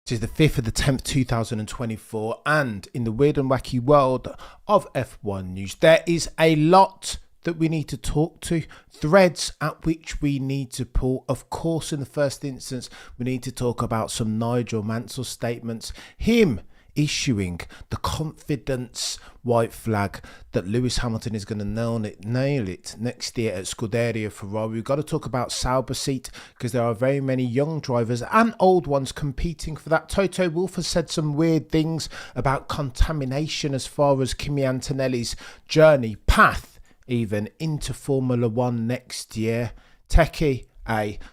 It is the 5th of the 10th, 2024, and in the weird and wacky world of F1 news, there is a lot that we need to talk to, threads at which we need to pull. Of course, in the first instance, we need to talk about some Nigel Mansell statements, him issuing the confidence white flag that Lewis Hamilton is going to nail it next year at Scuderia Ferrari. We've got to talk about Sauber seat because there are very many young drivers and old ones competing for that. Toto Wolff has said some weird things about contamination as far as Kimi Antonelli's journey, path even into Formula One next year. Techie,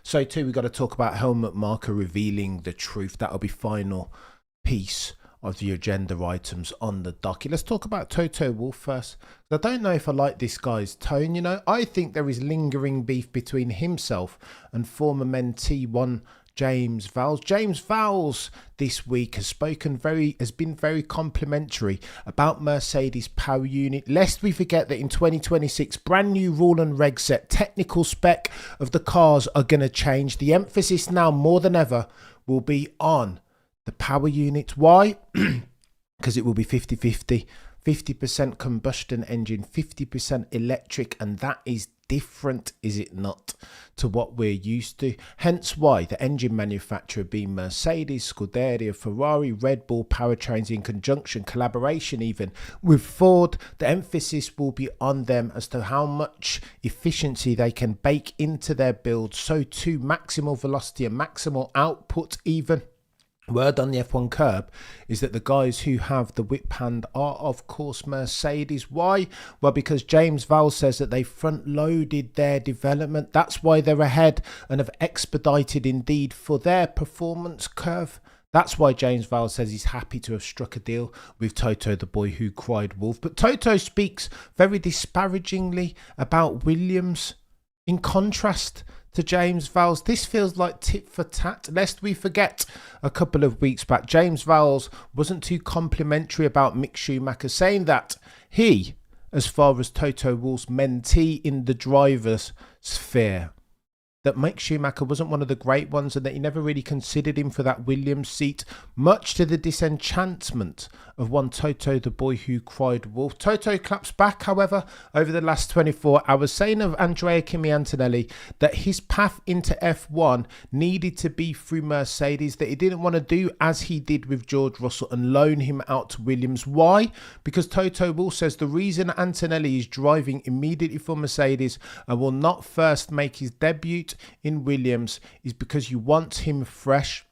so too we've got to talk about Helmut Marko revealing the truth. That'll be final piece of the agenda items on the docket. Let's talk about Toto Wolff first. I don't know if I like this guy's tone. You know, I think there is lingering beef between himself and former mentee one James Vowles. James Vowles this week has been very complimentary about Mercedes power unit. Lest we forget that in 2026, brand new rule and reg set, technical spec of the cars are going to change. The emphasis now more than ever will be on the power unit. Why? Because it will be 50-50, 50% combustion engine, 50% electric, and that is different, is it not, to what we're used to? Hence why the engine manufacturer being Mercedes, Scuderia, Ferrari, Red Bull powertrains in conjunction, collaboration even with Ford, the emphasis will be on them as to how much efficiency they can bake into their build, so too maximal velocity and maximal output even. Word on the F1 curb is that the guys who have the whip hand are, of course, Mercedes. Why? Well, because James Vowles says that they front-loaded their development. That's why they're ahead and have expedited indeed for their performance curve. That's why James Vowles says he's happy to have struck a deal with Toto, the boy who cried wolf. But Toto speaks very disparagingly about Williams. In contrast to James Vowles, this feels like tit for tat. Lest we forget, a couple of weeks back, James Vowles wasn't too complimentary about Mick Schumacher, saying that he, as far as Toto Wolff's mentee in the driver's sphere, that Mick Schumacher wasn't one of the great ones and that he never really considered him for that Williams seat, much to the disenchantment of one Toto, the boy who cried wolf. Toto claps back, however, over the last 24 hours, saying of Andrea Kimi Antonelli that his path into F1 needed to be through Mercedes, that he didn't want to do as he did with George Russell and loan him out to Williams. Why? Because Toto Wolff says the reason Antonelli is driving immediately for Mercedes and will not first make his debut in Williams is because you want him fresh,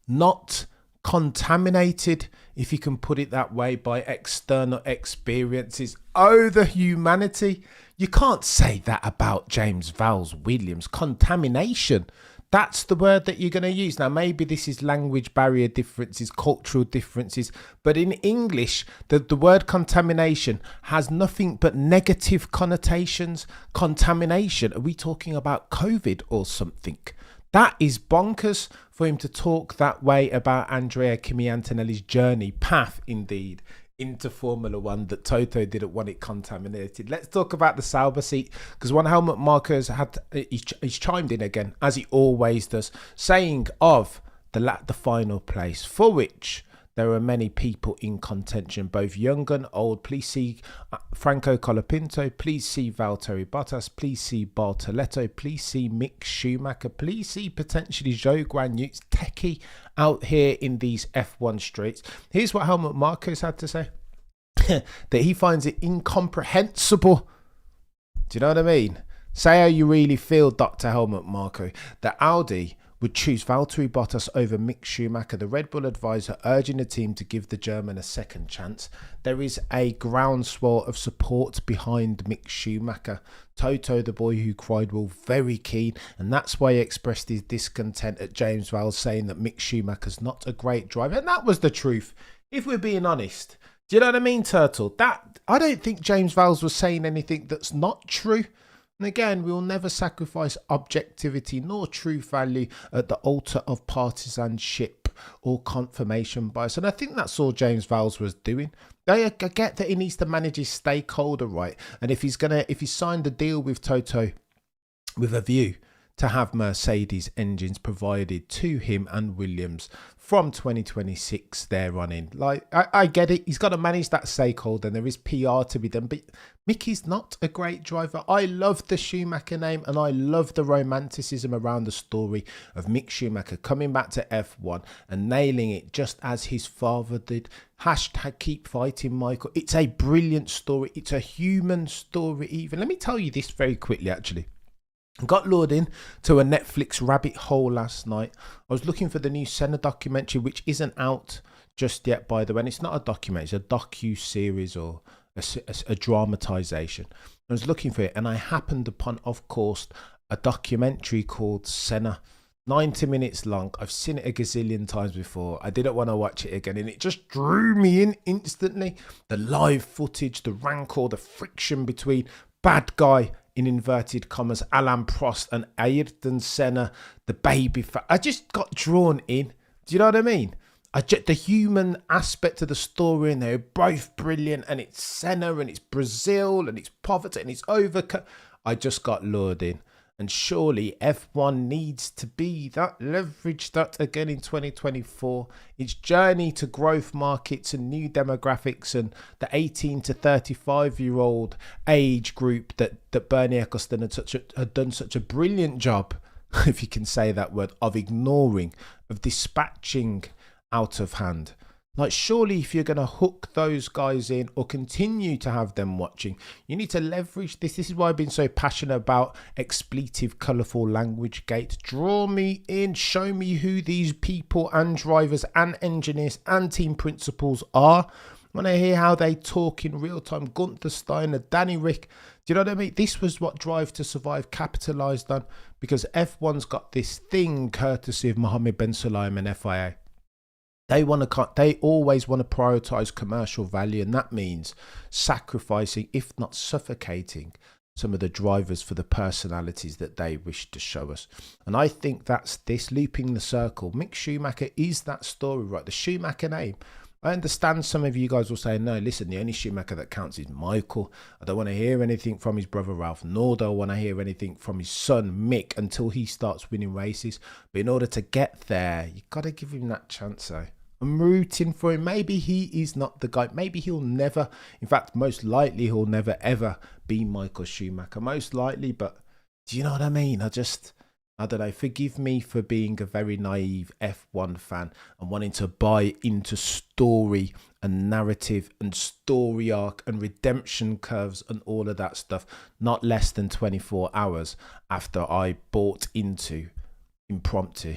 not contaminated, if you can put it that way, by external experiences. Oh, the humanity. You can't say that about James Vowles Williams. Contamination. That's the word that you're going to use. Now, maybe this is language barrier differences, cultural differences, but in English, the word contamination has nothing but negative connotations. Contamination. Are we talking about COVID or something? That is bonkers for him to talk that way about Andrea Kimi Antonelli's journey, path indeed, into Formula One, that Toto didn't want it contaminated. Let's talk about the Sauber seat, because one Helmut Marko he's chimed in again, as he always does, saying of the final place, for which there are many people in contention, both young and old. Please see Franco Colapinto. Please see Valtteri Bottas. Please see Bartoletto. Please see Mick Schumacher. Please see potentially Zhou Guanyu's techie out here in these F1 streets. Here's what Helmut Marko's had to say. That he finds it incomprehensible. Do you know what I mean? Say how you really feel, Dr. Helmut Marko, that Audi would choose Valtteri Bottas over Mick Schumacher, the Red Bull advisor urging the team to give the German a second chance. There is a groundswell of support behind Mick Schumacher. Toto, the boy who cried wolf, very keen, and that's why he expressed his discontent at James Vowles, saying that Mick Schumacher's not a great driver. And that was the truth, if we're being honest. Do you know what I mean, Turtle? I don't think James Vowles was saying anything that's not true. And again, we will never sacrifice objectivity nor true value at the altar of partisanship or confirmation bias. And I think that's all James Vowles was doing. I get that he needs to manage his stakeholder right. And if he signed the deal with Toto with a view to have Mercedes engines provided to him and Williams from 2026 there on in. Like, I get it. He's got to manage that stakeholder and there is PR to be done. But Mickey's not a great driver. I love the Schumacher name and I love the romanticism around the story of Mick Schumacher coming back to F1 and nailing it just as his father did. Hashtag keep fighting, Michael. It's a brilliant story. It's a human story even. Let me tell you this very quickly, actually. I got lured in to a Netflix rabbit hole last night. I was looking for the new Senna documentary, which isn't out just yet, by the way. And it's not a documentary, it's a docu-series or a dramatization. I was looking for it and I happened upon, of course, a documentary called Senna. 90 minutes long. I've seen it a gazillion times before. I didn't want to watch it again and it just drew me in instantly. The live footage, the rancor, the friction between bad guy in inverted commas Alain Prost and Ayrton Senna, the baby fat. I just got drawn in. Do you know what I mean? The human aspect of the story, and they're both brilliant, and it's Senna and it's Brazil and it's poverty and it's overcut. I just got lured in. And surely F1 needs to be that, leverage that again in 2024. Its journey to growth markets and new demographics and the 18 to 35-year-old age group that Bernie Ecclestone had done such a brilliant job, if you can say that word, of ignoring, of dispatching out of hand. Like, surely if you're going to hook those guys in or continue to have them watching, you need to leverage this. This is why I've been so passionate about expletive, colourful language gate. Draw me in, show me who these people and drivers and engineers and team principals are. I want to hear how they talk in real time. Gunther Steiner, Danny Rick. Do you know what I mean? This was what Drive to Survive capitalised on, because F1's got this thing courtesy of Mohammed Ben Sulayem and FIA. They always want to prioritise commercial value, and that means sacrificing, if not suffocating, some of the drivers for the personalities that they wish to show us. And I think that's this, looping the circle. Mick Schumacher is that story, right? The Schumacher name. I understand some of you guys will say, no, listen, the only Schumacher that counts is Michael. I don't want to hear anything from his brother Ralph, nor do I want to hear anything from his son Mick until he starts winning races. But in order to get there, you've got to give him that chance, though. I'm rooting for him. Maybe he is not the guy. Maybe he'll never, in fact, most likely he'll never ever be Michael Schumacher. Most likely, but do you know what I mean? I don't know. Forgive me for being a very naive F1 fan and wanting to buy into story and narrative and story arc and redemption curves and all of that stuff, not less than 24 hours after I bought into, impromptu,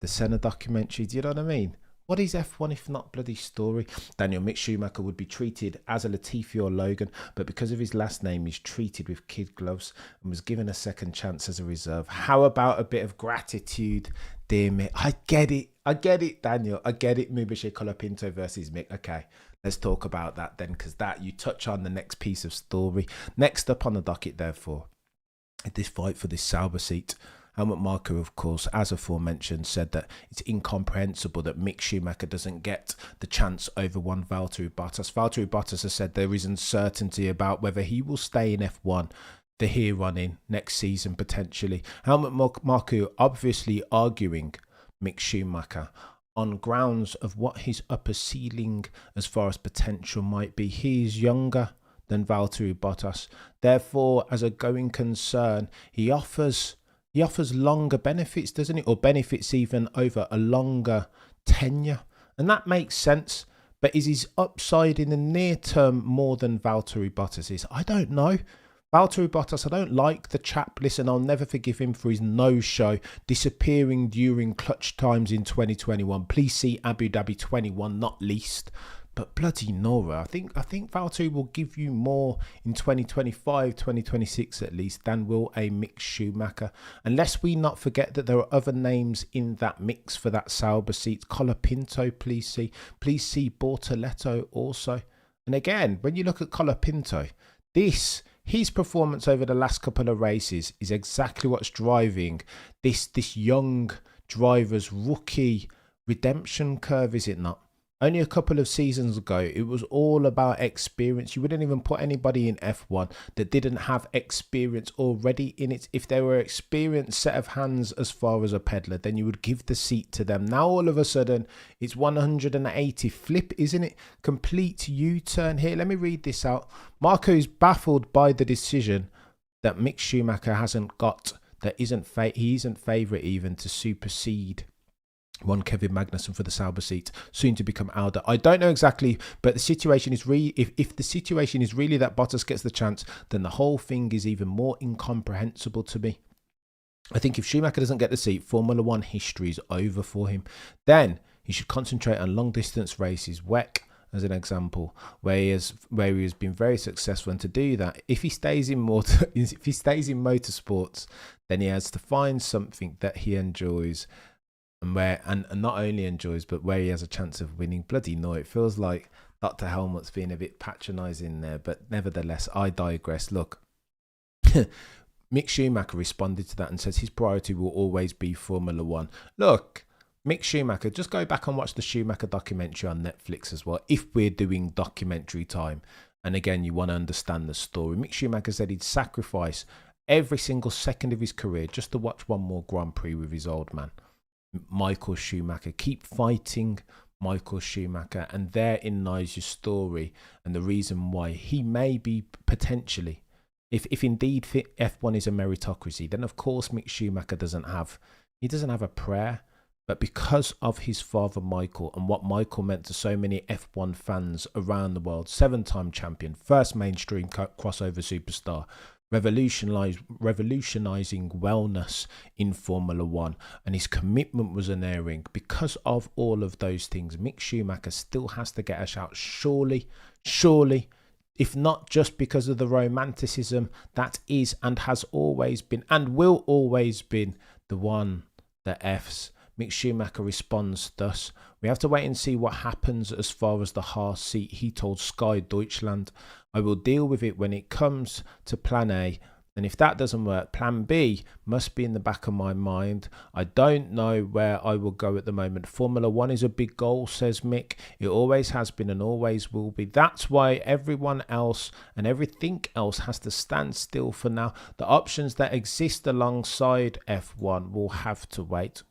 the Senna documentary. Do you know what I mean? What is F1 if not bloody story? Daniel, Mick Schumacher would be treated as a Latifi or Logan, but because of his last name, he's treated with kid gloves and was given a second chance as a reserve. How about a bit of gratitude, dear Mick? I get it, Daniel. I get it. Mubasher Colapinto versus Mick. Okay, let's talk about that then, because that you touch on the next piece of story. Next up on the docket, therefore, this fight for this Sauber seat. Helmut Marko, of course, as aforementioned, said that it's incomprehensible that Mick Schumacher doesn't get the chance over one Valtteri Bottas. Valtteri Bottas has said there is uncertainty about whether he will stay in F1 the here on in next season potentially. Helmut Marko obviously arguing Mick Schumacher on grounds of what his upper ceiling as far as potential might be. He is younger than Valtteri Bottas. Therefore, as a going concern, he offers longer benefits, doesn't it? Or benefits even over a longer tenure. And that makes sense. But is his upside in the near term more than Valtteri Bottas is? I don't know. Valtteri Bottas, I don't like the chap. Listen, I'll never forgive him for his no-show, disappearing during clutch times in 2021. Please see Abu Dhabi 21, not least. But bloody Nora, I think Valtteri will give you more in 2025, 2026 at least, than will a Mick Schumacher. Unless we not forget that there are other names in that mix for that Sauber seat. Colapinto, please see. Please see Bortoletto also. And again, when you look at Colapinto, his performance over the last couple of races is exactly what's driving this young driver's rookie redemption curve, is it not? Only a couple of seasons ago, it was all about experience. You wouldn't even put anybody in F1 that didn't have experience already in it. If they were an experienced set of hands as far as a peddler, then you would give the seat to them. Now, all of a sudden, it's 180 flip, isn't it? Complete U-turn here. Let me read this out. Marko is baffled by the decision that Mick Schumacher hasn't got, he isn't favourite even to supersede one Kevin Magnussen for the Sauber seat, soon to become Alder. I don't know exactly, but the situation is if the situation is really that Bottas gets the chance, then the whole thing is even more incomprehensible to me. I think if Schumacher doesn't get the seat, Formula One history is over for him. Then he should concentrate on long distance races. WEC, as an example, where he has been very successful, and to do that, if he stays in motorsports, then he has to find something that he enjoys. And not only enjoys, but where he has a chance of winning. Bloody no, it feels like Dr. Helmut's being a bit patronising there, but nevertheless, I digress. Look, Mick Schumacher responded to that and says his priority will always be Formula One. Look, Mick Schumacher, just go back and watch the Schumacher documentary on Netflix as well, if we're doing documentary time. And again, you want to understand the story. Mick Schumacher said he'd sacrifice every single second of his career just to watch one more Grand Prix with his old man, Michael Schumacher. Keep fighting Michael Schumacher, and therein lies your story and the reason why he may be potentially, if indeed F1 is a meritocracy, then of course Mick Schumacher doesn't have a prayer, but because of his father Michael and what Michael meant to so many F1 fans around the world, 7-time champion, first mainstream crossover superstar, revolutionizing wellness in Formula One, and his commitment was unerring. Because of all of those things, Mick Schumacher still has to get a shout. Surely, if not just because of the romanticism that is and has always been and will always be the one that F's, Mick Schumacher responds thus. We have to wait and see what happens as far as the Haas seat. He told Sky Deutschland, I will deal with it when it comes to plan A. And if that doesn't work, plan B must be in the back of my mind. I don't know where I will go at the moment. Formula One is a big goal, says Mick. It always has been and always will be. That's why everyone else and everything else has to stand still for now. The options that exist alongside F1 will have to wait.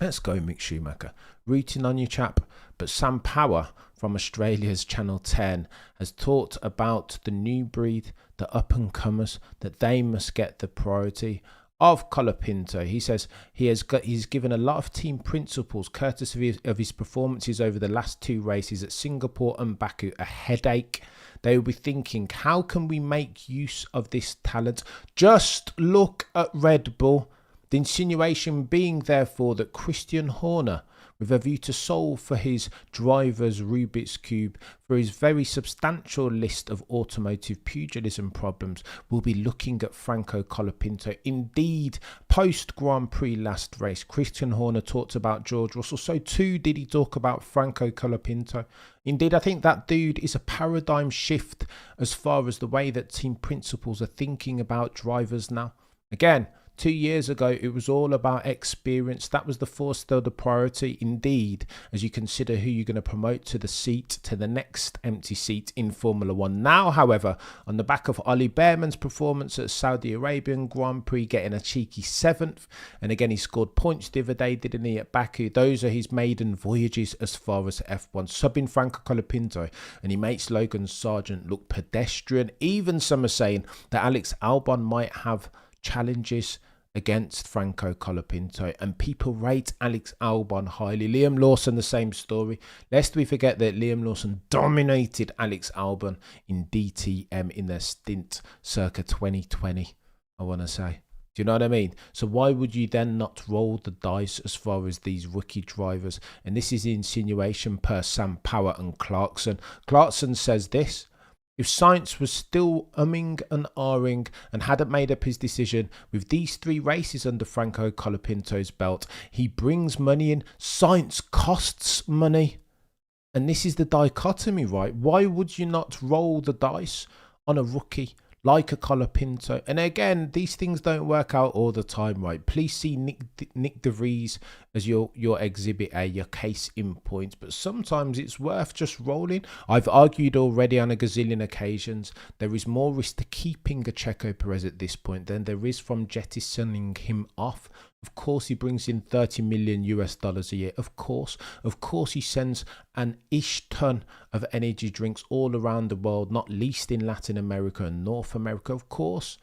Let's go, Mick Schumacher. Rooting on you, chap. But Sam Power from Australia's Channel 10 has talked about the new breed, the up-and-comers, that they must get the priority of Colapinto. He says he's given a lot of team principals, courtesy of his performances over the last 2 races at Singapore and Baku, a headache. They will be thinking, how can we make use of this talent? Just look at Red Bull. The insinuation being, therefore, that Christian Horner, with a view to solve for his driver's Rubik's Cube for his very substantial list of automotive pugilism problems, will be looking at Franco Colapinto. Indeed, post-Grand Prix last race, Christian Horner talked about George Russell, so too did he talk about Franco Colapinto. Indeed, I think that dude is a paradigm shift as far as the way that team principals are thinking about drivers now. Again, 2 years ago, it was all about experience. That was the still the priority, indeed, as you consider who you're going to promote to the seat, to the next empty seat in Formula One. Now, however, on the back of Ollie Behrman's performance at Saudi Arabian Grand Prix, getting a cheeky 7th, and again, he scored points the other day, didn't he, at Baku? Those are his maiden voyages as far as F1. Subbing Franco Colapinto, and he makes Logan Sargent look pedestrian. Even some are saying that Alex Albon might have challenges against Franco Colapinto, and people rate Alex Albon highly. Liam Lawson, the same story. Lest we forget that Liam Lawson dominated Alex Albon in DTM in their stint circa 2020, I want to say. Do you know what I mean? So why would you then not roll the dice as far as these rookie drivers? And this is the insinuation per Sam Power and Clarkson. Clarkson says this: if Sainz was still umming and ahhing and hadn't made up his decision with these 3 races under Franco Colapinto's belt, he brings money in. Sainz costs money. And this is the dichotomy, right? Why would you not roll the dice on a rookie like a Colapinto. And again, these things don't work out all the time, right? Please see Nick de Vries as your exhibit A, your case in point. But sometimes it's worth just rolling. I've argued already on a gazillion occasions, there is more risk to keeping a Checo Perez at this point than there is from jettisoning him off. Of course, he brings in $30 million a year. Of course, he sends an ish ton of energy drinks all around the world, not least in Latin America and North America. Of course,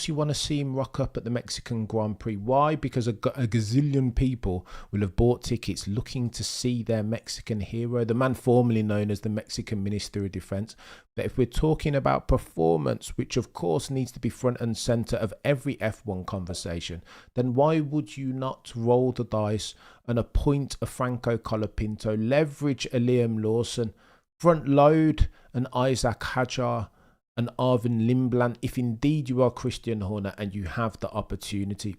you want to see him rock up at the Mexican Grand Prix. Why? Because a gazillion people will have bought tickets looking to see their Mexican hero, the man formerly known as the Mexican Minister of Defense. But if we're talking about performance, which of course needs to be front and center of every F1 conversation, then why would you not roll the dice and appoint a Franco Colapinto, leverage a Liam Lawson, front load an Isaac Hadjar, and Arvin Lindblad, if indeed you are Christian Horner and you have the opportunity?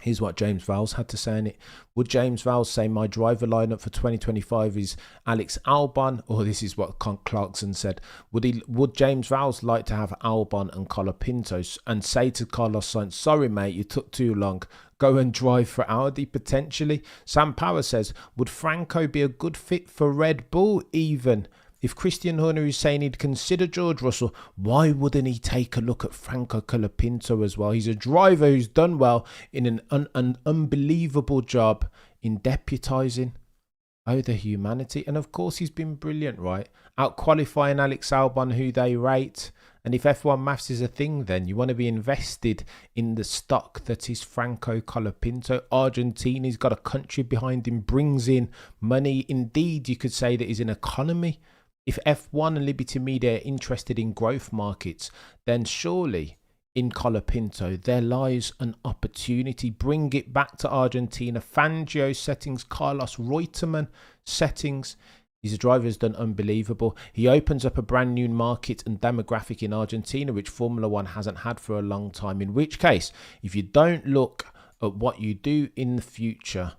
Here's what James Vowles had to say in it. Would James Vowles say my driver lineup for 2025 is Alex Albon? Or this is what Clarkson said. Would James Vowles like to have Albon and Colapinto and say to Carlos Sainz, sorry mate, you took too long, go and drive for Audi potentially? Sam Power says, would Franco be a good fit for Red Bull even? If Christian Horner is saying he'd consider George Russell, why wouldn't he take a look at Franco Colapinto as well? He's a driver who's done well in an unbelievable job in deputising. Oh, the humanity. And of course, he's been brilliant, right? Out qualifying Alex Albon, who they rate. And if F1 maths is a thing, then you want to be invested in the stock that is Franco Colapinto. Argentina's got a country behind him, brings in money. Indeed, you could say that he's an economy. If F1 and Liberty Media are interested in growth markets, then surely in Colapinto there lies an opportunity. Bring it back to Argentina. Fangio settings, Carlos Reutemann settings. His driver has done unbelievable. He opens up a brand new market and demographic in Argentina, which Formula One hasn't had for a long time. In which case, if you don't look at what you do in the future,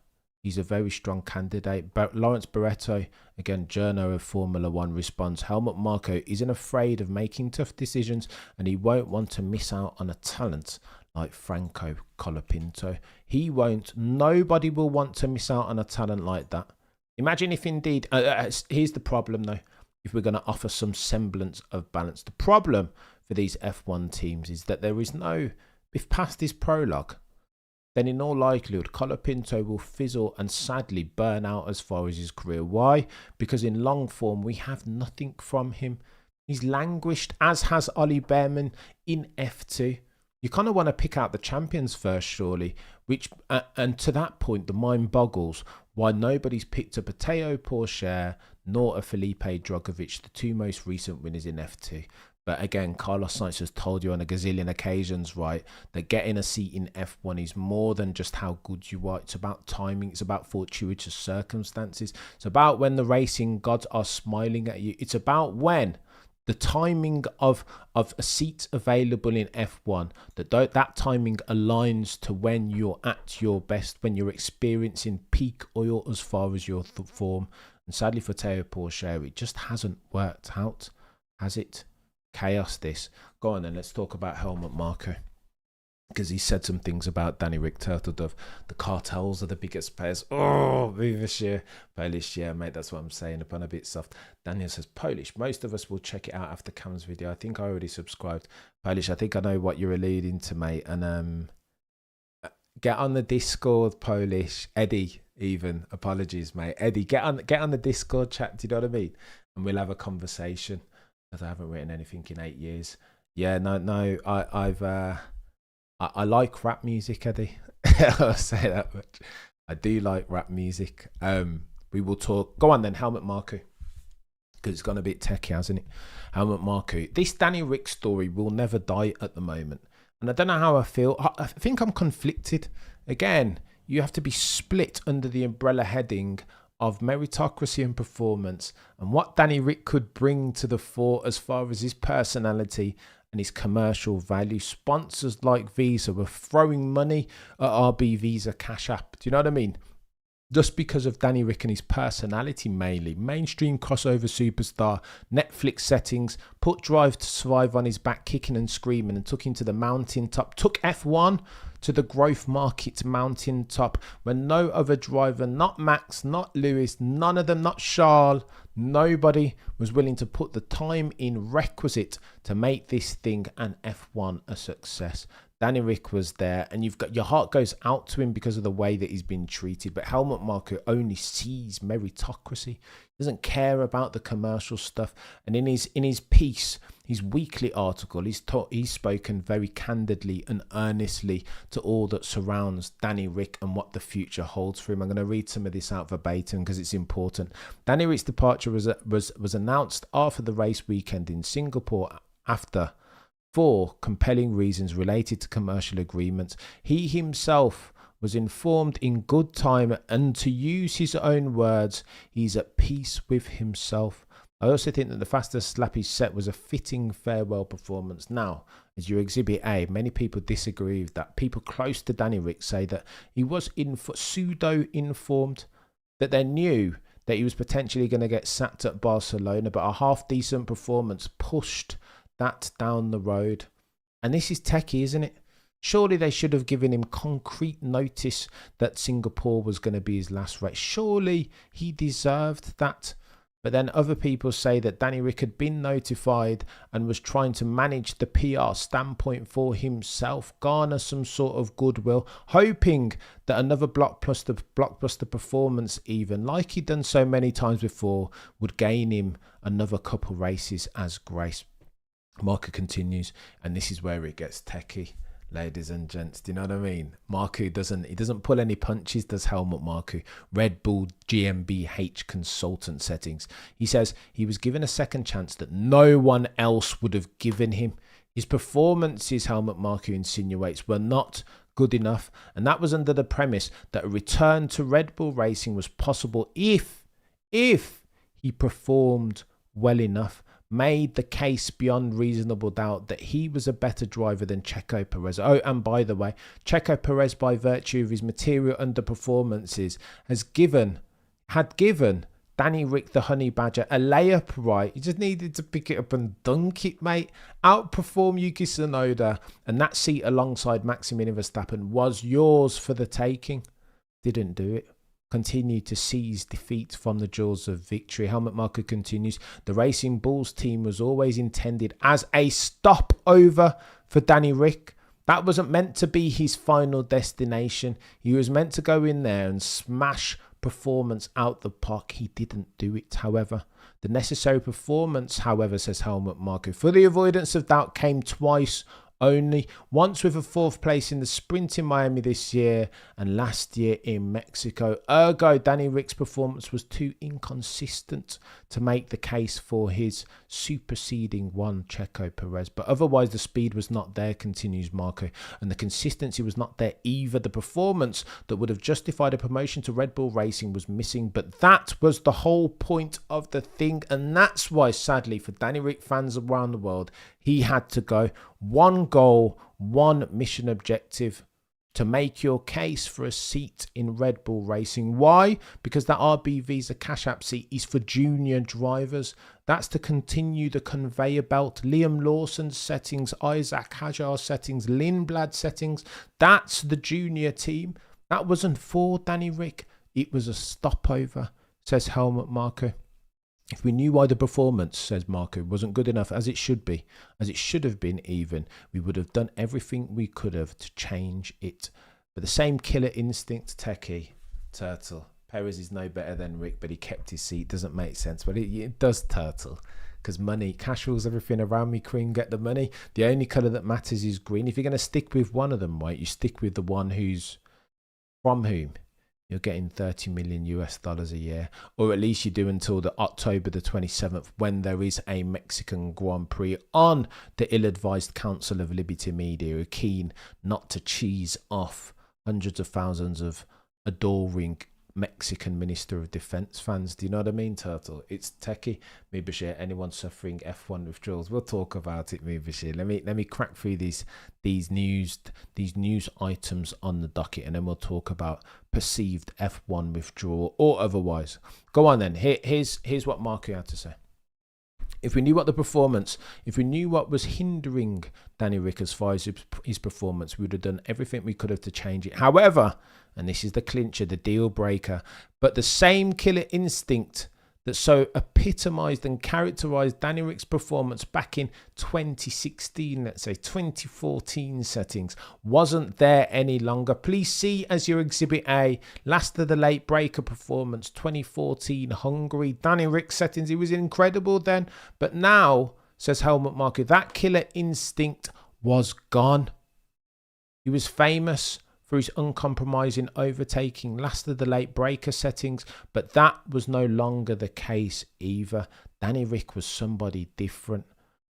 he's a very strong candidate. But Lawrence Barretto, again, journo of Formula One, responds, Helmut Marko isn't afraid of making tough decisions and he won't want to miss out on a talent like Franco Colapinto. He won't. Nobody will want to miss out on a talent like that. Imagine if indeed, here's the problem though, if we're going to offer some semblance of balance. The problem for these F1 teams is that there is no, if past this prologue, then in all likelihood, Colapinto will fizzle and sadly burn out as far as his career. Why? Because in long form, we have nothing from him. He's languished, as has Ollie Behrman in F2. You kind of want to pick out the champions first, surely. And to that point, the mind boggles why nobody's picked up a Teo Pourchaire nor a Felipe Drugovich, the two most recent winners in F2. But again, Carlos Sainz has told you on a gazillion occasions, right, that getting a seat in F1 is more than just how good you are. It's about timing. It's about fortuitous circumstances. It's about when the racing gods are smiling at you. It's about when the timing of a seat available in F1, that timing aligns to when you're at your best, when you're experiencing peak oil as far as your form. And sadly for Teo Pourchaire, it just hasn't worked out, has it? Chaos this. Go on then, let's talk about Helmut Marko, because he said some things about Daniel Ricciardo. The cartels are the biggest players. Oh, Polish, yeah, mate, that's what I'm saying. Upon a bit soft. Daniel says Polish. Most of us will check it out after Cam's video. I think I already subscribed. Polish, I think I know what you're alluding to, mate. And get on the Discord, Polish. Eddie, even. Apologies, mate. Eddie, get on the Discord chat. Do you know what I mean? And we'll have a conversation. Because I haven't written anything in 8 years. Yeah, no. I like rap music, Eddie. I'll say that much. I do like rap music. We will talk. Go on then, Helmut Marko. Because it's gone a bit techie, hasn't it? Helmut Marko. This Danny Rick story will never die at the moment. And I don't know how I feel. I think I'm conflicted. Again, you have to be split under the umbrella heading of meritocracy and performance, and what Danny Rick could bring to the fore as far as his personality and his commercial value. Sponsors like Visa were throwing money at RB Visa Cash App. Do you know what I mean? just because of Danny Ric and his personality mainly. Mainstream crossover superstar, Netflix settings, put Drive to Survive on his back, kicking and screaming, and took him to the mountaintop. Took F1 to the growth market mountaintop when no other driver, not Max, not Lewis, none of them, not Charles, nobody was willing to put the time in requisite to make this thing an F1 a success. Danny Ric was there, and you've got your heart goes out to him because of the way that he's been treated. But Helmut Marko only sees meritocracy, he doesn't care about the commercial stuff. And in his piece, his weekly article, he's spoken very candidly and earnestly to all that surrounds Danny Ric and what the future holds for him. I'm going to read some of this out verbatim because it's important. Danny Ric's departure was announced after the race weekend in Singapore after 4 compelling reasons related to commercial agreements. He himself was informed in good time, and to use his own words, he's at peace with himself. I also think that the fastest lap he set was a fitting farewell performance. Now, as your Exhibit A, many people disagree with that. People close to Danny Ric say that he was pseudo-informed, that they knew that he was potentially going to get sacked at Barcelona, but a half-decent performance pushed that down the road. And this is techie, isn't it? Surely they should have given him concrete notice that Singapore was going to be his last race. Surely he deserved that. But then other people say that Danny Ric had been notified and was trying to manage the PR standpoint for himself, garner some sort of goodwill, hoping that another blockbuster performance, even like he'd done so many times before, would gain him another couple races as grace. Marko continues, and this is where it gets techie, ladies and gents. Do you know what I mean? Marko doesn't pull any punches, does Helmut Marko. Red Bull GmbH consultant settings. He says he was given a second chance that no one else would have given him. His performances, Helmut Marko insinuates, were not good enough, and that was under the premise that a return to Red Bull racing was possible if he performed well enough, made the case beyond reasonable doubt that he was a better driver than Checo Perez. Oh, and by the way, Checo Perez, by virtue of his material underperformances, had given Danny Ric, the Honey Badger, a layup right. He just needed to pick it up and dunk it, mate. Outperform Yuki Tsunoda, and that seat alongside Maximilian Verstappen was yours for the taking. Didn't do it. Continued to seize defeat from the jaws of victory. Helmut Marko continues, the Racing Bulls team was always intended as a stopover for Danny Ric. That wasn't meant to be his final destination. He was meant to go in there and smash performance out the park. He didn't do it, however. The necessary performance, however, says Helmut Marko, for the avoidance of doubt, came twice only. Once with a 4th place in the sprint in Miami this year, and last year in Mexico. Ergo, Danny Ric's performance was too inconsistent to make the case for his superseding one Checo Perez. But otherwise, the speed was not there, continues Marko, and the consistency was not there either. The performance that would have justified a promotion to Red Bull Racing was missing, but that was the whole point of the thing, and that's why, sadly, for Danny Ric fans around the world, he had to go. One goal, one mission objective: to make your case for a seat in Red Bull Racing. Why? Because that RB Visa Cash App seat is for junior drivers. That's to continue the conveyor belt. Liam Lawson's settings, Isaac Hajar settings, Lindblad settings. That's the junior team. That wasn't for Danny Ric. It was a stopover, says Helmut Marko. If we knew why the performance, says Marko, wasn't good enough, as it should be, as it should have been even, we would have done everything we could have to change it. But the same killer instinct, techie, Turtle. Perez is no better than Ric, but he kept his seat. Doesn't make sense, but it does, Turtle. Because money, cash rules everything around me, Queen, get the money. The only colour that matters is green. If you're going to stick with one of them, right, you stick with the one who's from whom you're getting $30 million a year, or at least you do until the October the 27th, when there is a Mexican Grand Prix on the ill-advised Council of Liberty Media, who are keen not to cheese off hundreds of thousands of adoring Mexican Minister of Defense fans. Do you know what I mean, Turtle? It's techie. Me Bashir, anyone suffering F1 withdrawals, we'll talk about it, me Bashir. Let me crack through these news items on the docket, and then we'll talk about perceived F1 withdrawal or otherwise. Go on then. Here's what Marko had to say. If we knew what was hindering Danny Ric as far as his performance, we would have done everything we could have to change it. However, and this is the clincher, the deal breaker, but the same killer instinct that so epitomised and characterised Danny Ric's performance back in 2016, let's say 2014 settings, wasn't there any longer. Please see as your Exhibit A, last of the late breaker performance, 2014 Hungary. Danny Ric settings, he was incredible then, but now, says Helmut Marko, that killer instinct was gone. He was famous for his uncompromising overtaking, last of the late breaker settings, but that was no longer the case either. Danny Ric was somebody different.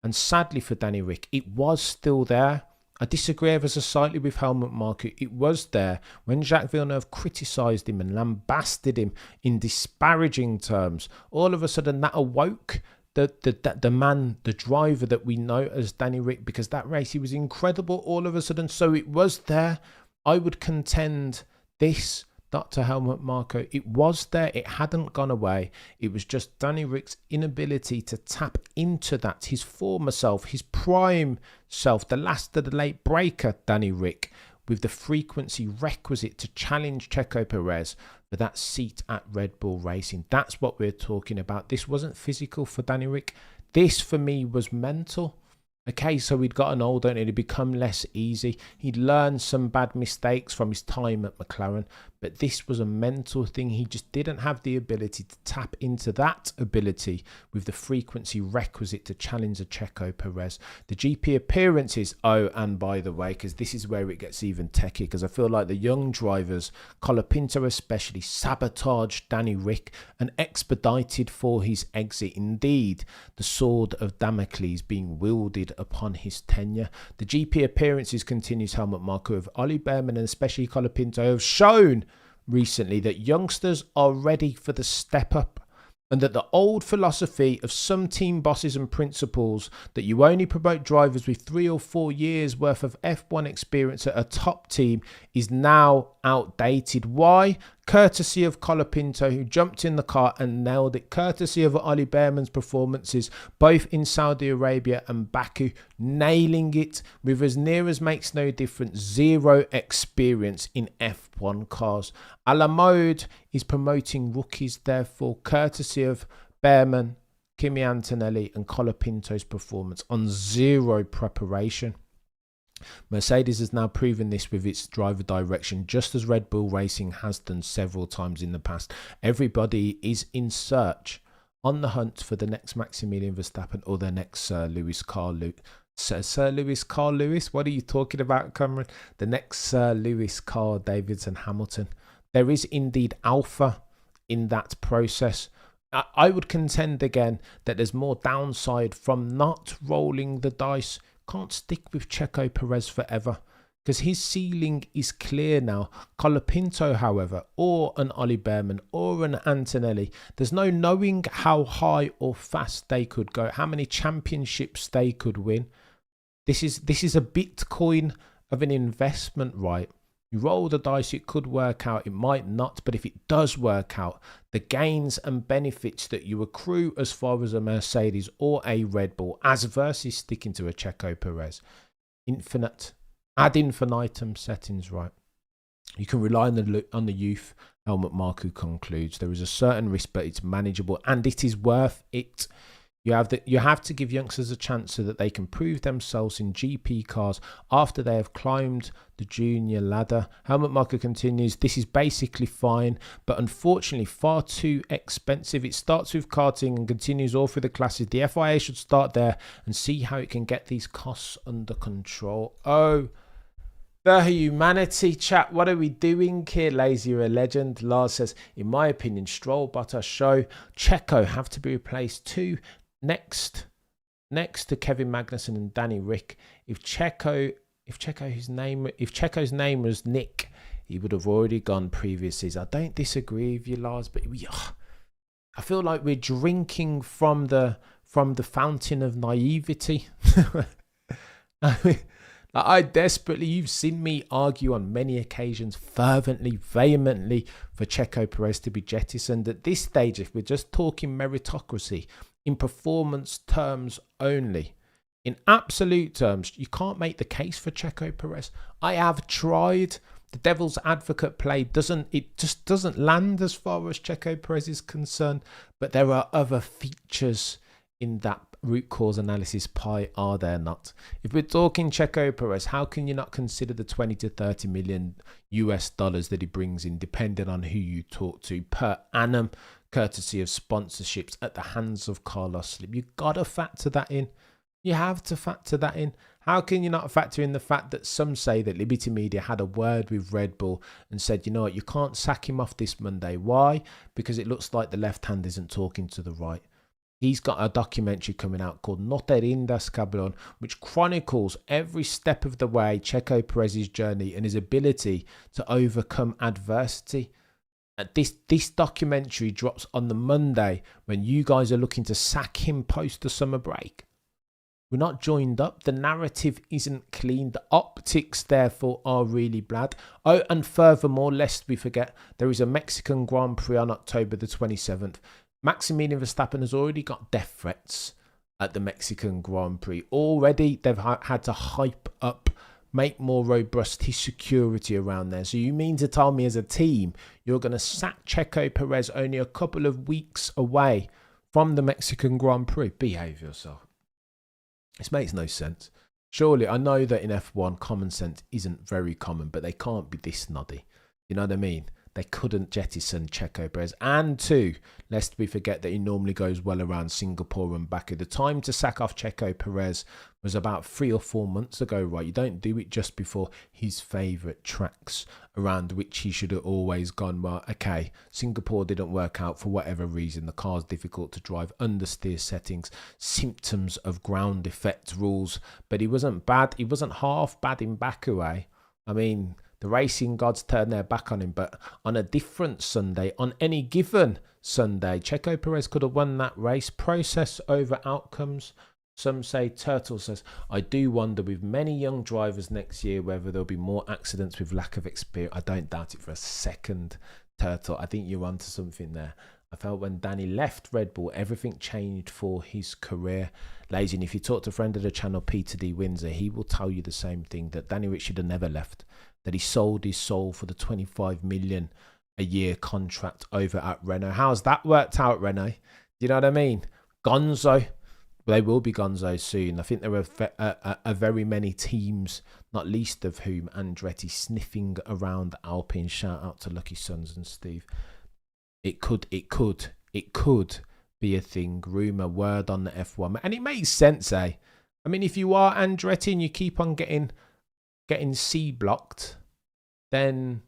And sadly for Danny Ric, it was still there. I disagree ever so slightly with Helmut Marko. It was there when Jacques Villeneuve criticised him and lambasted him in disparaging terms. All of a sudden that awoke the man, the driver that we know as Danny Ric, because that race, he was incredible all of a sudden. So it was there. I would contend this, Dr. Helmut Marko, it was there, it hadn't gone away. It was just Danny Ric's inability to tap into that, his former self, his prime self, the last of the late breaker Danny Ric, with the frequency requisite to challenge Checo Perez for that seat at Red Bull Racing. That's what we're talking about. This wasn't physical for Danny Ric. This, for me, was mental. Okay, so he'd gotten older and it had become less easy. He'd learned some bad mistakes from his time at McLaren, but this was a mental thing. He just didn't have the ability to tap into that ability with the frequency requisite to challenge a Checo Perez. The GP appearances, oh, and by the way, because this is where it gets even techie, because I feel like the young drivers, Colapinto especially, sabotaged Danny Ric and expedited for his exit. Indeed, the sword of Damocles being wielded upon his tenure. The GP appearances, continues Helmut Marko, of Ollie Behrman and especially Colapinto, have shown recently that youngsters are ready for the step up, and that the old philosophy of some team bosses and principles that you only promote drivers with 3 or 4 years worth of F1 experience at a top team is now outdated. Why? Courtesy of Colapinto, who jumped in the car and nailed it. Courtesy of Ollie Behrman's performances, both in Saudi Arabia and Baku, nailing it with, as near as makes no difference, 0 experience in F1 cars. A la mode is promoting rookies, therefore, courtesy of Behrman, Kimi Antonelli and Colapinto's performance on 0 preparation. Mercedes has now proven this with its driver direction, just as Red Bull Racing has done several times in the past. Everybody is in search, on the hunt for the next Maximilian Verstappen or the next Sir Lewis Carl Lewis? What are you talking about, Cameron? The next Sir Lewis Carl Davidson Hamilton. There is indeed alpha in that process. I would contend again that there's more downside from not rolling the dice. Can't stick with Checo Perez forever because his ceiling is clear now. Colapinto, however, or an Ollie Behrman or an Antonelli, there's no knowing how high or fast they could go, how many championships they could win. This is a Bitcoin of an investment, right? You roll the dice, it could work out, it might not, but if it does work out, the gains and benefits that you accrue as far as a Mercedes or a Red Bull, as versus sticking to a Checo Perez, infinite, ad infinitum settings, right? You can rely on the youth, Helmut Marko concludes. There is a certain risk, but it's manageable and it is worth it. You have to give youngsters a chance so that they can prove themselves in GP cars after they have climbed the junior ladder. Helmut Marko continues, this is basically fine, but unfortunately far too expensive. It starts with karting and continues all through the classes. The FIA should start there and see how it can get these costs under control. Oh, the humanity, chat. What are we doing here? Lazy, you're a legend. Lars says, in my opinion, Stroll, Bottas, Show, Checo have to be replaced too. Next to Kevin Magnussen and Danny Ric. If Checo's name was Nick, he would have already gone previous season. I don't disagree with you, Lars, but I feel like we're drinking from the fountain of naivety. I mean, you've seen me argue on many occasions fervently, vehemently for Checo Perez to be jettisoned. At this stage, if we're just talking meritocracy in performance terms only, in absolute terms, you can't make the case for Checo Perez. I have tried. The devil's advocate play just doesn't land as far as Checo Perez is concerned. But there are other features in that root cause analysis pie, are there not? If we're talking Checo Perez, how can you not consider the 20 to 30 million US dollars that he brings in, depending on who you talk to, per annum, courtesy of sponsorships at the hands of Carlos Slim? You've got to factor that in. You have to factor that in. How can you not factor in the fact that some say that Liberty Media had a word with Red Bull and said, you know what, you can't sack him off this Monday. Why? Because it looks like the left hand isn't talking to the right. He's got a documentary coming out called No Te Rindas Cabrón, which chronicles every step of the way Checo Perez's journey and his ability to overcome adversity. This documentary drops on the Monday when you guys are looking to sack him post the summer break. We're not joined up. The narrative isn't clean. The optics, therefore, are really bad. Oh, and furthermore, lest we forget, there is a Mexican Grand Prix on October the 27th. Maximilian Verstappen has already got death threats at the Mexican Grand Prix. Already, they've had to hype up, make more robust his security around there. So you mean to tell me as a team, you're going to sack Checo Perez only a couple of weeks away from the Mexican Grand Prix? Behave yourself. This makes no sense. Surely, I know that in F1, common sense isn't very common, but they can't be this noddy. You know what I mean? They couldn't jettison Checo Perez. And two, lest we forget that he normally goes well around Singapore and Baku. The time to sack off Checo Perez was about 3 or 4 months ago, right? You don't do it just before his favourite tracks around which he should have always gone, well, okay, Singapore didn't work out for whatever reason. The car's difficult to drive, understeer settings, symptoms of ground effect rules. But he wasn't bad. He wasn't half bad in Baku, eh? I mean, the racing gods turned their back on him, but on a different Sunday, on any given Sunday, Checo Perez could have won that race. Process over outcomes. Some say, Turtle says, I do wonder with many young drivers next year whether there'll be more accidents with lack of experience. I don't doubt it for a second, Turtle. I think you're onto something there. I felt when Danny left Red Bull, everything changed for his career. Ladies, and if you talk to a friend of the channel, Peter D. Windsor, he will tell you the same thing, that Danny Ricciardo never left, that he sold his soul for the 25 million a year contract over at Renault. How's that worked out, Renault? Do you know what I mean? Gonzo. They will be Gonzo soon. I think there are very many teams, not least of whom Andretti, sniffing around Alpine. Shout out to Lucky Sons and Steve. It could be a thing. Rumour, word on the F1. And it makes sense, eh? I mean, if you are Andretti and you keep on getting C blocked, then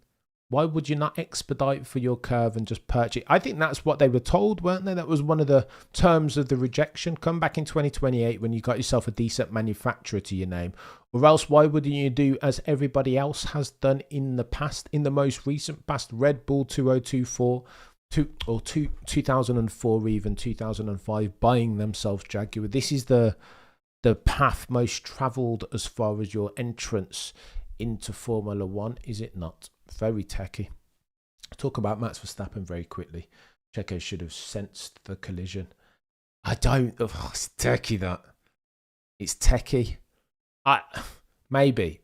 why would you not expedite for your curve and just purchase? I think that's what they were told, weren't they? That was one of the terms of the rejection. Come back in 2028 when you got yourself a decent manufacturer to your name. Or else, why wouldn't you do as everybody else has done in the past, in the most recent past, Red Bull 2024, 2004, even 2005, buying themselves Jaguar. This is the path most travelled as far as your entrance into Formula One, is it not? Very techy. Talk about Max Verstappen very quickly. Checo should have sensed the collision. It's techie, that. It's techie. Maybe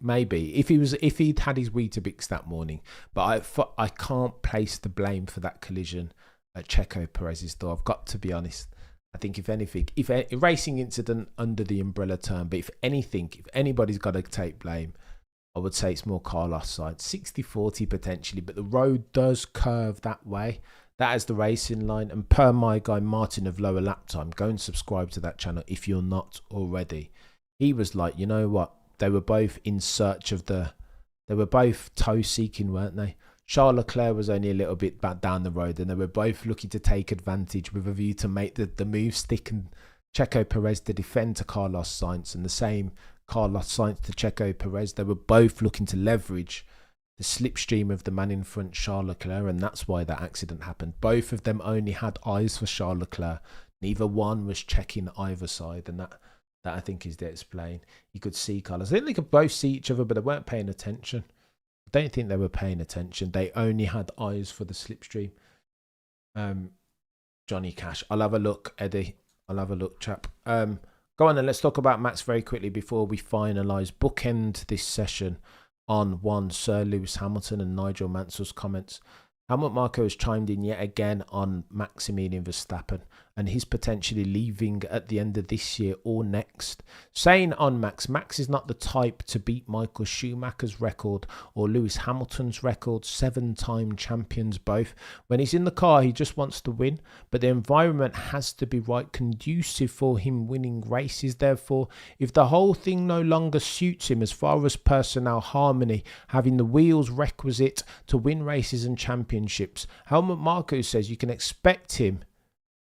if he'd had his Weetabix that morning, but I can't place the blame for that collision at Checo Perez's door. I've got to be honest. I think if anything, if a racing incident under the umbrella term, but if anybody's got to take blame, I would say it's more Carlos' side. 60-40 potentially, but the road does curve that way. That is the racing line. And per my guy Martin of Lower Lap Time, go and subscribe to that channel if you're not already. He was like, you know what? They were both in search of they were both toe seeking, weren't they? Charles Leclerc was only a little bit back down the road, and they were both looking to take advantage with a view to make the move stick, and Checo Perez to defend to Carlos Sainz, and the same Carlos Sainz to Checo Perez. They were both looking to leverage the slipstream of the man in front, Charles Leclerc, and that's why that accident happened. Both of them only had eyes for Charles Leclerc. Neither one was checking either side, and that I think is to explain. You could see Carlos. I think they could both see each other, but they weren't paying attention. I don't think they were paying attention. They only had eyes for the slipstream. Johnny Cash. I'll have a look, Eddie. I'll have a look, chap. Go on, and let's talk about Max very quickly before we finalise. Bookend this session on one Sir Lewis Hamilton and Nigel Mansell's comments. Helmut Marko has chimed in yet again on Maximilian Verstappen and his potentially leaving at the end of this year or next, saying on Max is not the type to beat Michael Schumacher's record or Lewis Hamilton's record, 7-time champions both. When he's in the car, he just wants to win, but the environment has to be right, conducive for him winning races. Therefore, if the whole thing no longer suits him as far as personnel harmony, having the wheels requisite to win races and championships, Helmut Marko says you can expect him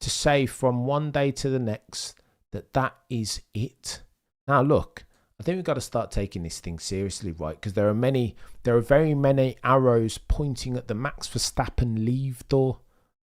to say from one day to the next that is it. Now look, I think we've got to start taking this thing seriously, right? Because there are very many arrows pointing at the Max Verstappen leave door.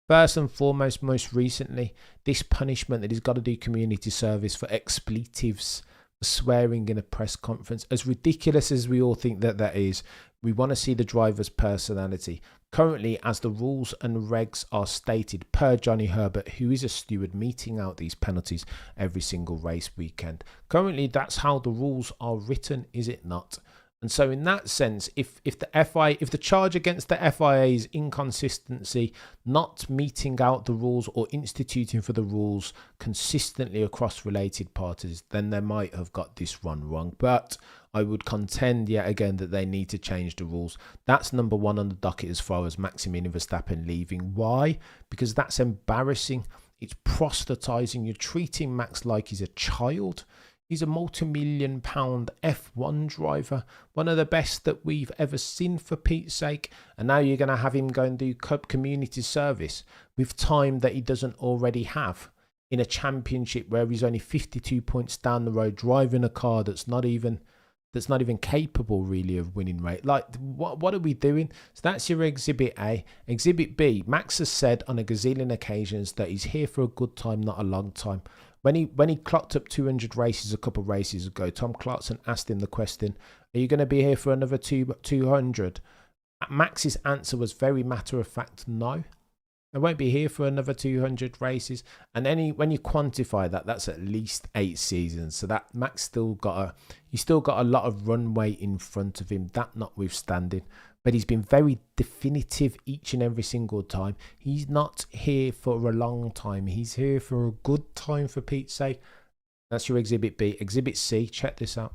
First and foremost, most recently, this punishment that he's got to do community service for expletives, for swearing in a press conference. As ridiculous as we all think that is, we want to see the driver's personality. Currently, as the rules and regs are stated, per Johnny Herbert, who is a steward meting out these penalties every single race weekend. Currently, that's how the rules are written, is it not? And so in that sense, if the charge against the FIA's inconsistency, not meting out the rules or instituting for the rules consistently across related parties, then they might have got this one wrong. But I would contend yet again that they need to change the rules. That's number one on the docket as far as Maximilian Verstappen leaving. Why? Because that's embarrassing. It's proselytizing. You're treating Max like he's a child. He's a multi-million-pound F1 driver, one of the best that we've ever seen, for Pete's sake. And now you're going to have him go and do community service with time that he doesn't already have in a championship where he's only 52 points down the road, driving a car that's not even capable really of winning rate. Like, what are we doing? So that's your Exhibit A. Exhibit B, Max has said on a gazillion occasions that he's here for a good time, not a long time. When he clocked up 200 races a couple of races ago, Tom Clarkson asked him the question, are you going to be here for another 200? Max's answer was very matter of fact, no. I won't be here for another 200 races. And when you quantify that, that's at least 8 seasons. So that Max still got a lot of runway in front of him, that notwithstanding. But he's been very definitive each and every single time. He's not here for a long time. He's here for a good time, for Pete's sake. That's your Exhibit B. Exhibit C, check this out.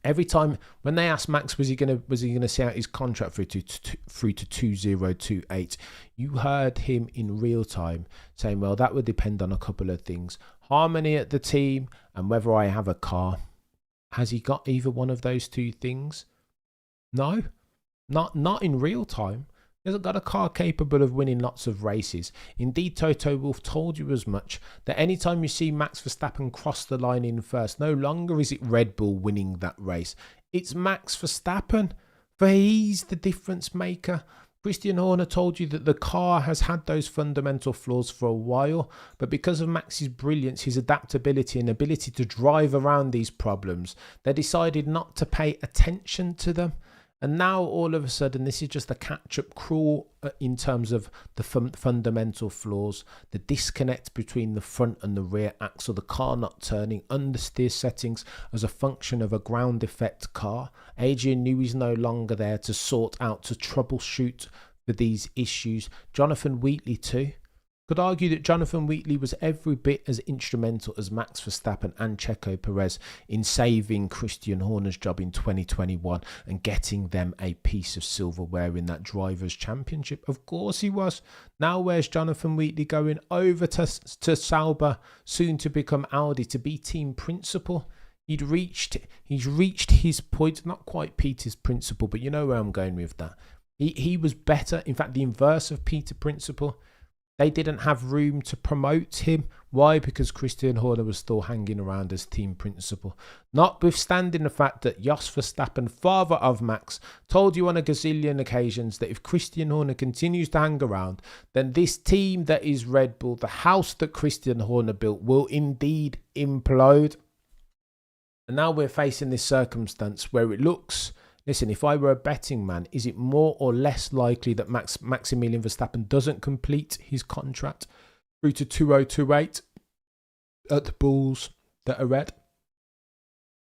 Every time when they asked Max, was he gonna see out his contract through to 2028, you heard him in real time saying, well, that would depend on a couple of things. Harmony at the team and whether I have a car. Has he got either one of those two things? No. Not in real time. He hasn't got a car capable of winning lots of races. Indeed, Toto Wolff told you as much, that anytime you see Max Verstappen cross the line in first, no longer is it Red Bull winning that race. It's Max Verstappen, for he's the difference maker. Christian Horner told you that the car has had those fundamental flaws for a while, but because of Max's brilliance, his adaptability and ability to drive around these problems, they decided not to pay attention to them. And now all of a sudden, this is just a catch-up crawl in terms of the fundamental flaws, the disconnect between the front and the rear axle, the car not turning, understeer settings as a function of a ground effect car. Adrian Newey is no longer there to sort out, to troubleshoot for these issues. Jonathan Wheatley too. Could argue that Jonathan Wheatley was every bit as instrumental as Max Verstappen and Checo Perez in saving Christian Horner's job in 2021 and getting them a piece of silverware in that Drivers' Championship. Of course he was. Now where's Jonathan Wheatley going? Over to Sauber, soon to become Audi, to be team principal. He's reached his point, not quite Peter's principle, but you know where I'm going with that. He was better, in fact the inverse of Peter principle. They didn't have room to promote him. Why? Because Christian Horner was still hanging around as team principal. Notwithstanding the fact that Jos Verstappen, father of Max, told you on a gazillion occasions that if Christian Horner continues to hang around, then this team that is Red Bull, the house that Christian Horner built, will indeed implode. And now we're facing this circumstance where it looks... Listen, if I were a betting man, is it more or less likely that Maximilian Verstappen doesn't complete his contract through to 2028 at the Bulls that are red?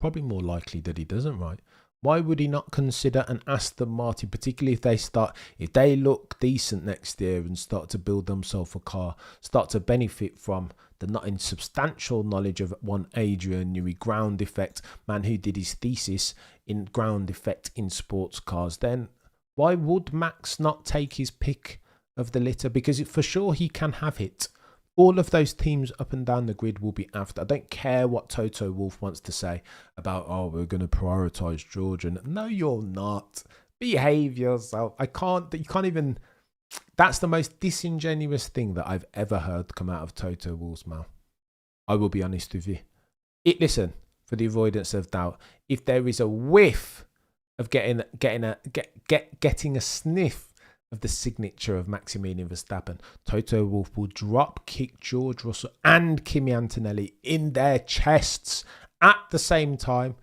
Probably more likely that he doesn't, right? Why would he not consider an Aston Martin, particularly if they look decent next year and start to build themselves a car, start to benefit from the not insubstantial knowledge of one Adrian Newey, ground effect, man who did his thesis in ground effect in sports cars, then why would Max not take his pick of the litter? Because for sure he can have it. All of those teams up and down the grid will be after. I don't care what Toto Wolff wants to say about, oh, we're going to prioritise Georgian. No, you're not. Behave yourself. You can't even... That's the most disingenuous thing that I've ever heard come out of Toto Wolff's mouth. I will be honest with you. Listen, for the avoidance of doubt, if there is a whiff of getting a sniff of the signature of Maximilian Verstappen, Toto Wolff will drop kick George Russell and Kimi Antonelli in their chests at the same time.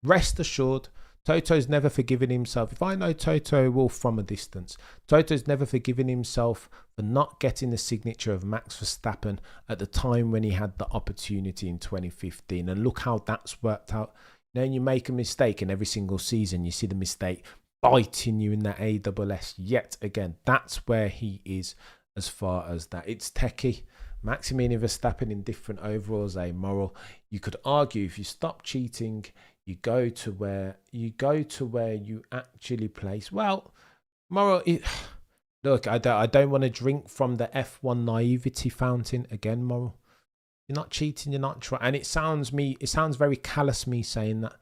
Rest assured, Toto's never forgiven himself. If I know Toto Wolff from a distance, Toto's never forgiven himself for not getting the signature of Max Verstappen at the time when he had the opportunity in 2015. And look how that's worked out. You know, you make a mistake and every single season you see the mistake biting you in the AWS yet again. That's where he is as far as that. It's techie. Maximilian Verstappen in different overalls, amoral. You could argue if you stop cheating, you go to where you actually place. Well, moral. Look, I don't want to drink from the F1 naivety fountain again, moral. You're not cheating. You're not trying. And it sounds very callous me saying that.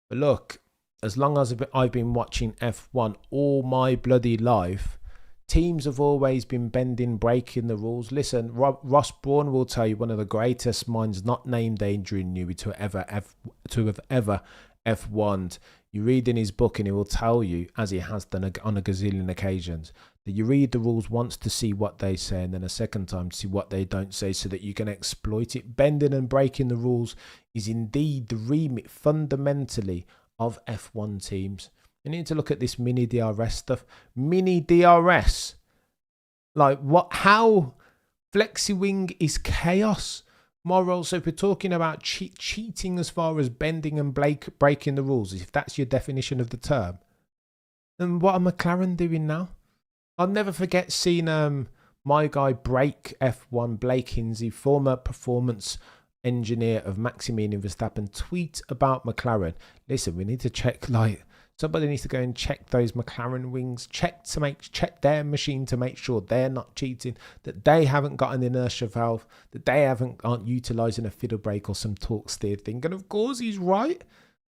But look, as long as I've been watching F1 all my bloody life, teams have always been bending, breaking the rules. Listen, Ross Brawn will tell you, one of the greatest minds not named Adrian Newey to have ever F1'd. You read in his book and he will tell you, as he has done on a gazillion occasions, that you read the rules once to see what they say and then a second time to see what they don't say so that you can exploit it. Bending and breaking the rules is indeed the remit fundamentally of F1 teams. You need to look at this mini DRS stuff. Mini DRS. Like what? How? FlexiWing is chaos. Moral. So if we're talking about cheating as far as bending and breaking the rules, if that's your definition of the term, then what are McLaren doing now? I'll never forget seeing my guy break F1, Blake Hinsey, former performance engineer of Maximilian Verstappen, tweet about McLaren. Listen, we need to check, somebody needs to go and check those McLaren wings, check their machine to make sure they're not cheating, that they haven't got an inertia valve, that they aren't utilising a fiddle brake or some torque steer thing. And of course he's right.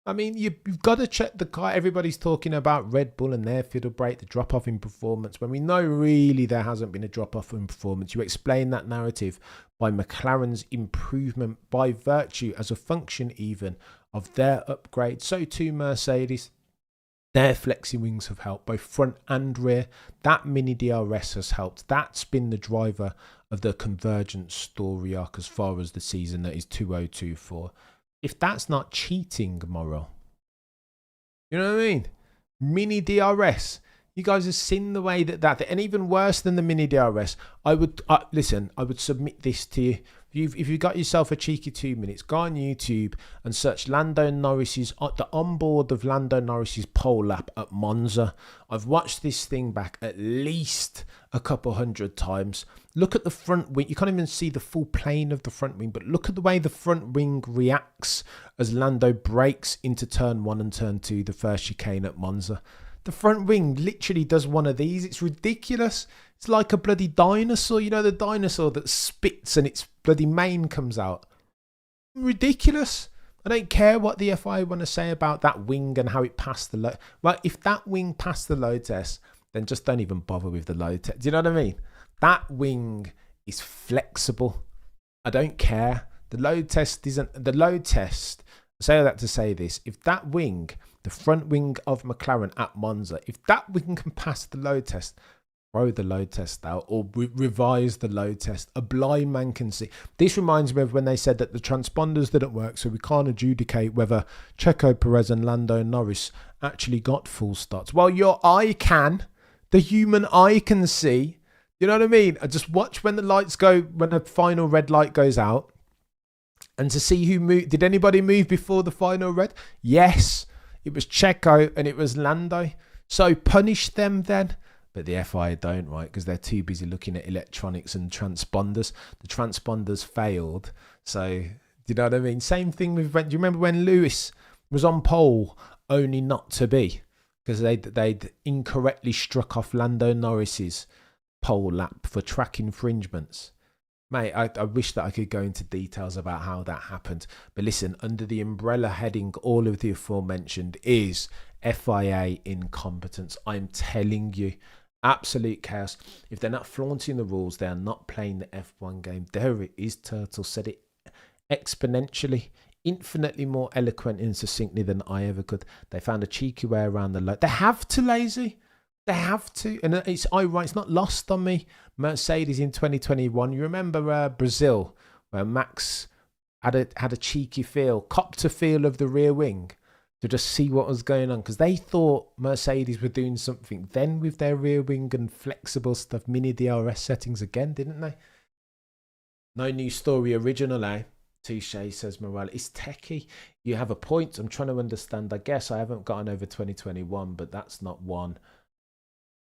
I mean, you've got to check the car. Everybody's talking about Red Bull and their fiddle brake, the drop-off in performance, when we know really there hasn't been a drop-off in performance. You explain that narrative by McLaren's improvement by virtue as a function even of their upgrade. So too Mercedes. Their flexi wings have helped, both front and rear. That mini DRS has helped. That's been the driver of the convergence story arc as far as the season that is 2024. If that's not cheating, Morrow, you know what I mean? Mini DRS. You guys have seen the way that, and even worse than the mini DRS, I would submit this to you. If you've got yourself a cheeky 2 minutes, go on YouTube and search Lando Norris's, the onboard of Lando Norris's pole lap at Monza. I've watched this thing back at least a couple hundred times. Look at the front wing. You can't even see the full plane of the front wing, but look at the way the front wing reacts as Lando brakes into turn 1 and turn 2, the first chicane at Monza. The front wing literally does one of these. It's ridiculous. It's like a bloody dinosaur. You know, the dinosaur that spits and its bloody mane comes out. Ridiculous. I don't care what the FIA want to say about that wing and how it passed the load. Well, if that wing passed the load test, then just don't even bother with the load test. Do you know what I mean? That wing is flexible. I don't care. The load test isn't the load test. I say that to say this: if that wing, the front wing of McLaren at Monza, if that wing can pass the load test, throw the load test out or revise the load test. A blind man can see. This reminds me of when they said that the transponders didn't work, so we can't adjudicate whether Checo Perez and Lando Norris actually got full starts. Well, your eye can. The human eye can see. You know what I mean? I just watch when the lights go, when the final red light goes out, and to see who moved. Did anybody move before the final red? Yes. It was Checo and it was Lando. So punish them then. But the FIA don't, right? Because they're too busy looking at electronics and transponders. The transponders failed. So, do you know what I mean? Same thing with, do you remember when Lewis was on pole only not to be? Because they'd incorrectly struck off Lando Norris's pole lap for track infringements. Mate, I wish that I could go into details about how that happened. But listen, under the umbrella heading, all of the aforementioned is FIA incompetence. I'm telling you, absolute chaos. If they're not flaunting the rules, they are not playing the F1 game. There it is, Turtle said it exponentially, infinitely more eloquent and succinctly than I ever could. They found a cheeky way around the light. They have to, Lazy. They have to. And it's ironic. It's not lost on me. Mercedes in 2021. You remember Brazil, where Max had a cheeky feel, copped a feel of the rear wing to just see what was going on, because they thought Mercedes were doing something then with their rear wing and flexible stuff, mini DRS settings again, didn't they? No new story original, eh? Touche, says Morale. It's techie. You have a point. I'm trying to understand. I guess I haven't gotten over 2021, but that's not one.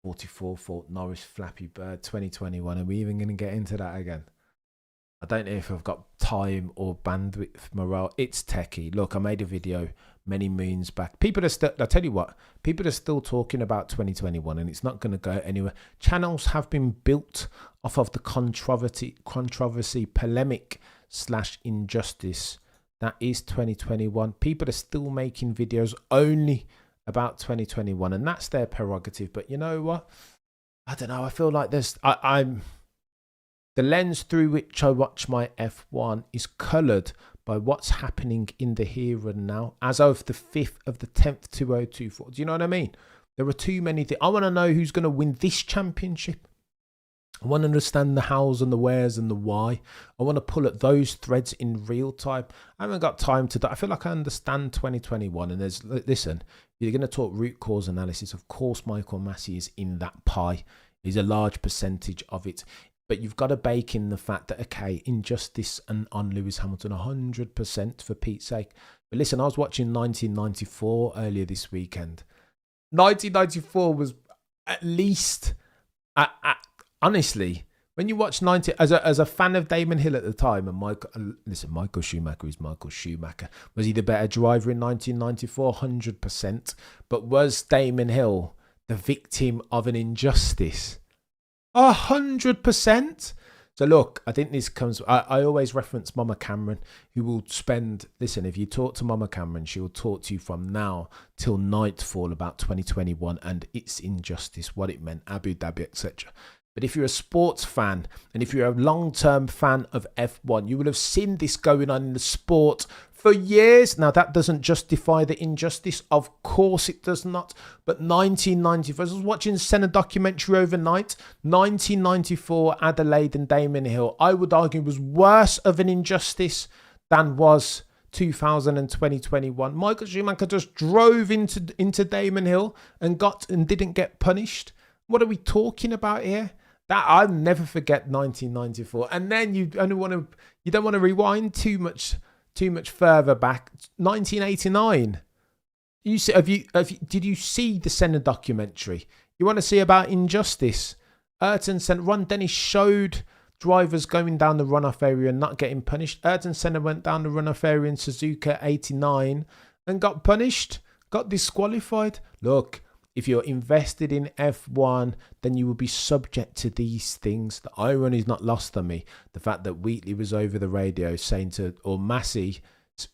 44 Fort Norris Flappy Bird 2021. Are we even going to get into that again? I don't know if I've got time or bandwidth, morale. It's techie. Look, I made a video many moons back. People are still, I'll tell you what, people are still talking about 2021 and it's not going to go anywhere. Channels have been built off of the controversy, polemic / injustice that is 2021. People are still making videos only about 2021 and that's their prerogative. But you know what? I don't know. I feel like I'm the lens through which I watch my F1 is coloured by what's happening in the here and now as of the 5th of the 10th 2024. Do you know what I mean? There are too many things. I want to know who's going to win this championship. I want to understand the hows and the wheres and the why. I want to pull at those threads in real time. I haven't got time to do. I feel like I understand 2021 and there's, listen, you're going to talk root cause analysis. Of course, Michael Massey is in that pie. He's a large percentage of it. But you've got to bake in the fact that, okay, injustice and on Lewis Hamilton, 100% for Pete's sake. But listen, I was watching 1994 earlier this weekend. 1994 was at least, honestly, when you watch 90, as a fan of Damon Hill at the time, and Michael Schumacher is Michael Schumacher. Was he the better driver in 1994? 100%. But was Damon Hill the victim of an injustice? 100%. So look, I think this comes, I always reference Mama Cameron, who will spend, listen, if you talk to Mama Cameron, she will talk to you from now till nightfall about 2021 and its injustice, what it meant, Abu Dhabi, etc. But if you're a sports fan and if you're a long-term fan of F1, you will have seen this going on in the sport for years. Now, that doesn't justify the injustice. Of course it does not. But 1994, I was watching a Senna documentary overnight. 1994, Adelaide and Damon Hill, I would argue was worse of an injustice than was 2000 and 2021. Michael Schumacher just drove into Damon Hill and didn't get punished. What are we talking about here? That I'll never forget 1994. And then you don't want to rewind too much further back. 1989. Did you see the Senna documentary? You want to see about injustice? Ayrton Senna, Ron Dennis showed drivers going down the runoff area and not getting punished. Ayrton Senna went down the runoff area in Suzuka 89 and got punished, got disqualified. Look, if you're invested in F1, then you will be subject to these things. The irony is not lost on me. The fact that Wheatley was over the radio saying or Massey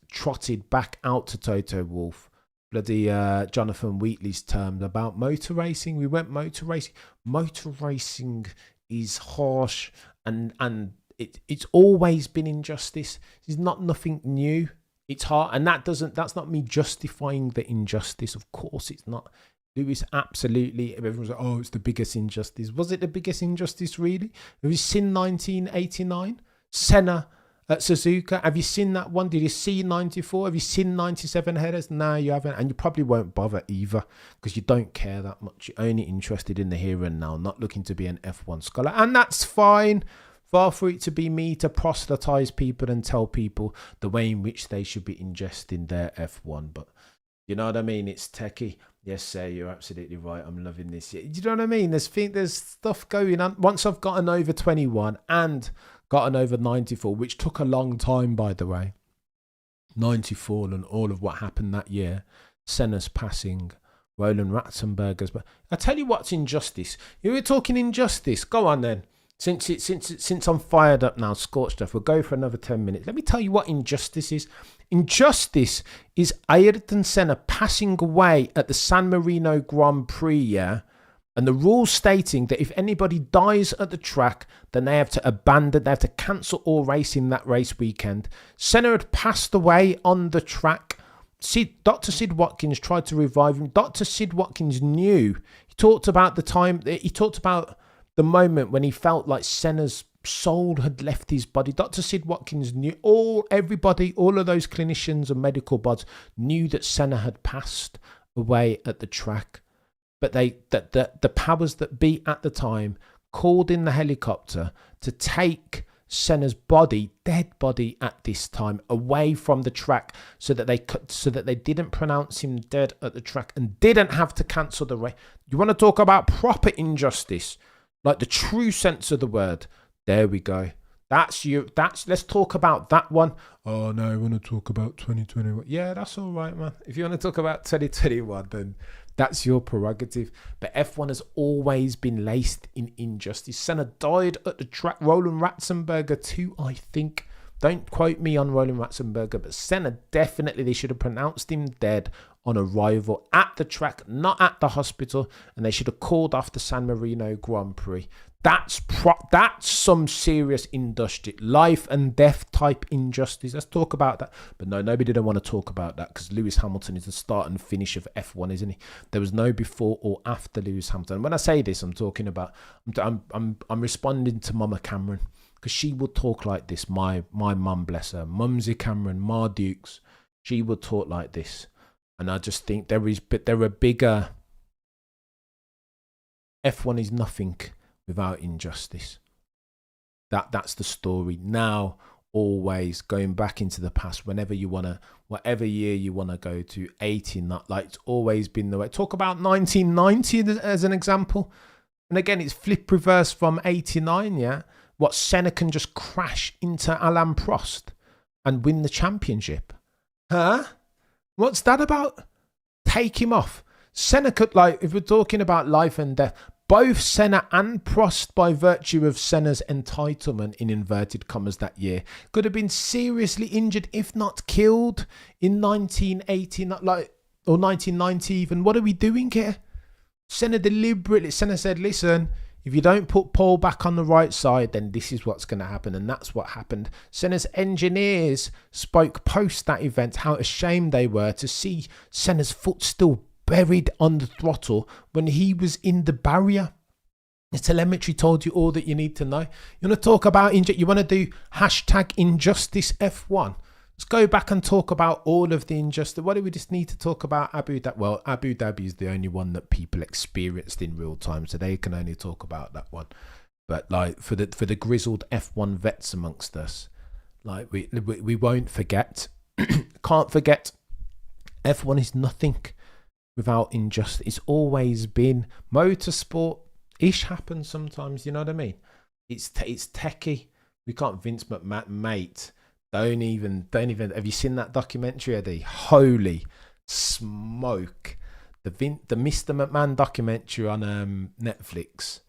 trotted back out to Toto Wolff, bloody Jonathan Wheatley's terms about motor racing. We went motor racing. Motor racing is harsh it's always been injustice. It's not nothing new. It's hard, and that's not me justifying the injustice. Of course, it's not. Lewis, absolutely. Everyone's like, oh, it's the biggest injustice. Was it the biggest injustice, really? Have you seen 1989? Senna at Suzuka? Have you seen that one? Did you see 94? Have you seen 97 headers? No, you haven't. And you probably won't bother either because you don't care that much. You're only interested in the here and now, not looking to be an F1 scholar. And that's fine. Far for it to be me to proselytize people and tell people the way in which they should be ingesting their F1. But you know what I mean? It's techie. Yes, sir, you're absolutely right. I'm loving this. You know what I mean? There's stuff going on. Once I've gotten over 21 and gotten over 94, which took a long time, by the way. 94 and all of what happened that year. Senna's passing, Roland Ratzenberger's. But I tell you what's injustice. You were talking injustice. Go on then. Since I'm fired up now, scorched earth, we'll go for another 10 minutes. Let me tell you what injustice is. Injustice is Ayrton Senna passing away at the San Marino Grand Prix, yeah? And the rules stating that if anybody dies at the track, then they have to cancel all racing that race weekend. Senna had passed away on the track. Dr. Sid Watkins tried to revive him. Dr. Sid Watkins knew. He talked about the moment when he felt like Senna's soul had left his body. Dr. Sid Watkins knew, all of those clinicians and medical bods knew that Senna had passed away at the track. But the powers that be at the time called in the helicopter to take Senna's dead body at this time, away from the track so that they didn't pronounce him dead at the track and didn't have to cancel the race. You want to talk about proper injustice? Like the true sense of the word. There we go. Let's talk about that one. Oh no, I want to talk about 2021. Yeah, that's all right, man. If you want to talk about 2021, then that's your prerogative. But F1 has always been laced in injustice. Senna died at the track. Roland Ratzenberger too, I think. Don't quote me on Roland Ratzenberger, but Senna definitely, they should have pronounced him dead on arrival at the track, not at the hospital, and they should have called off the San Marino Grand Prix. That's some serious injustice, life and death type injustice. Let's talk about that. But no, nobody didn't want to talk about that because Lewis Hamilton is the start and finish of F1, isn't he? There was no before or after Lewis Hamilton. When I say this, I'm talking about I'm responding to Mama Cameron because she will talk like this. My mum, bless her, Mumsy Cameron, Ma Dukes, she will talk like this. And I just think there are bigger. F1 is nothing without injustice. That's the story. Now, always going back into the past, whenever you wanna, whatever year you wanna go to, 18, not like it's always been the way. Talk about 1990 as an example. And again, it's flip reverse from 89, yeah? What, Senna can just crash into Alain Prost and win the championship. Huh? What's that about? Take him off. Senna could, like, if we're talking about life and death, both Senna and Prost, by virtue of Senna's entitlement in inverted commas that year, could have been seriously injured, if not killed, in 1980, or 1990 even. What are we doing here? Senna said, listen, if you don't put Paul back on the right side, then this is what's going to happen. And that's what happened. Senna's engineers spoke post that event how ashamed they were to see Senna's foot still buried on the throttle when he was in the barrier. The telemetry told you all that you need to know. You want to talk about you want to do hashtag injustice F1. Let's go back and talk about all of the injustice. What do we just need to talk about? Abu Dhabi. Well, Abu Dhabi is the only one that people experienced in real time, so they can only talk about that one. But like for the grizzled F1 vets amongst us, like we won't forget, can't forget. F1 is nothing without injustice. It's always been motorsport. Ish happens sometimes. You know what I mean? It's techie. We can't Vince McMahon, mate. Don't even. Have you seen that documentary, Eddie? Holy smoke! The Mr. McMahon documentary on Netflix.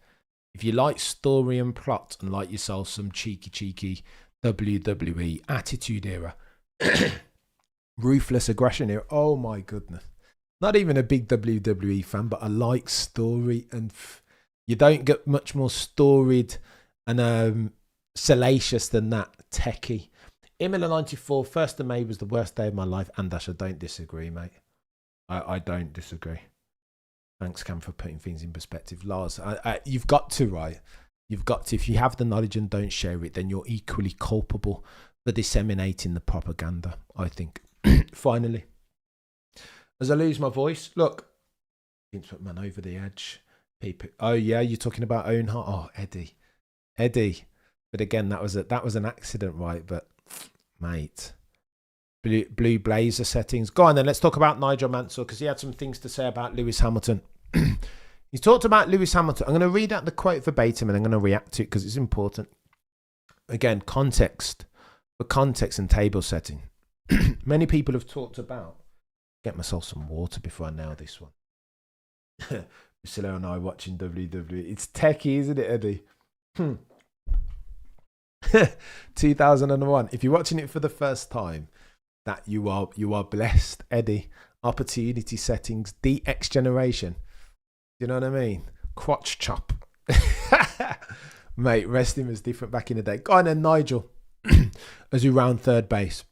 If you like story and plot and like yourself some cheeky WWE Attitude Era, ruthless aggression era. Oh my goodness! Not even a big WWE fan, but I like story, and you don't get much more storied and salacious than that. Techie. Imola 94, 1st of May was the worst day of my life. And Dash, I don't disagree, mate. I don't disagree. Thanks, Cam, for putting things in perspective. Lars, you've got to, right? You've got to. If you have the knowledge and don't share it, then you're equally culpable for disseminating the propaganda, I think. Finally, as I lose my voice, look, put man over the edge. People, oh yeah, you're talking about own heart. Oh, Eddie. But again, that was an accident, right? But mate, blue blazer settings. Go on then. Let's talk about Nigel Mansell because he had some things to say about Lewis Hamilton. He talked about Lewis Hamilton. I'm going to read out the quote verbatim and I'm going to react to it because it's important. Again, context. For context and table setting. Many people have talked about. Get myself some water before I nail this one. Priscilla and I watching WWE. It's techie, isn't it, Eddie? 2001. If you're watching it for the first time, that you are blessed, Eddie. Opportunity settings, DX generation. You know what I mean? Crotch chop. Mate, wrestling was different back in the day. Go on then, Nigel. As we round third base.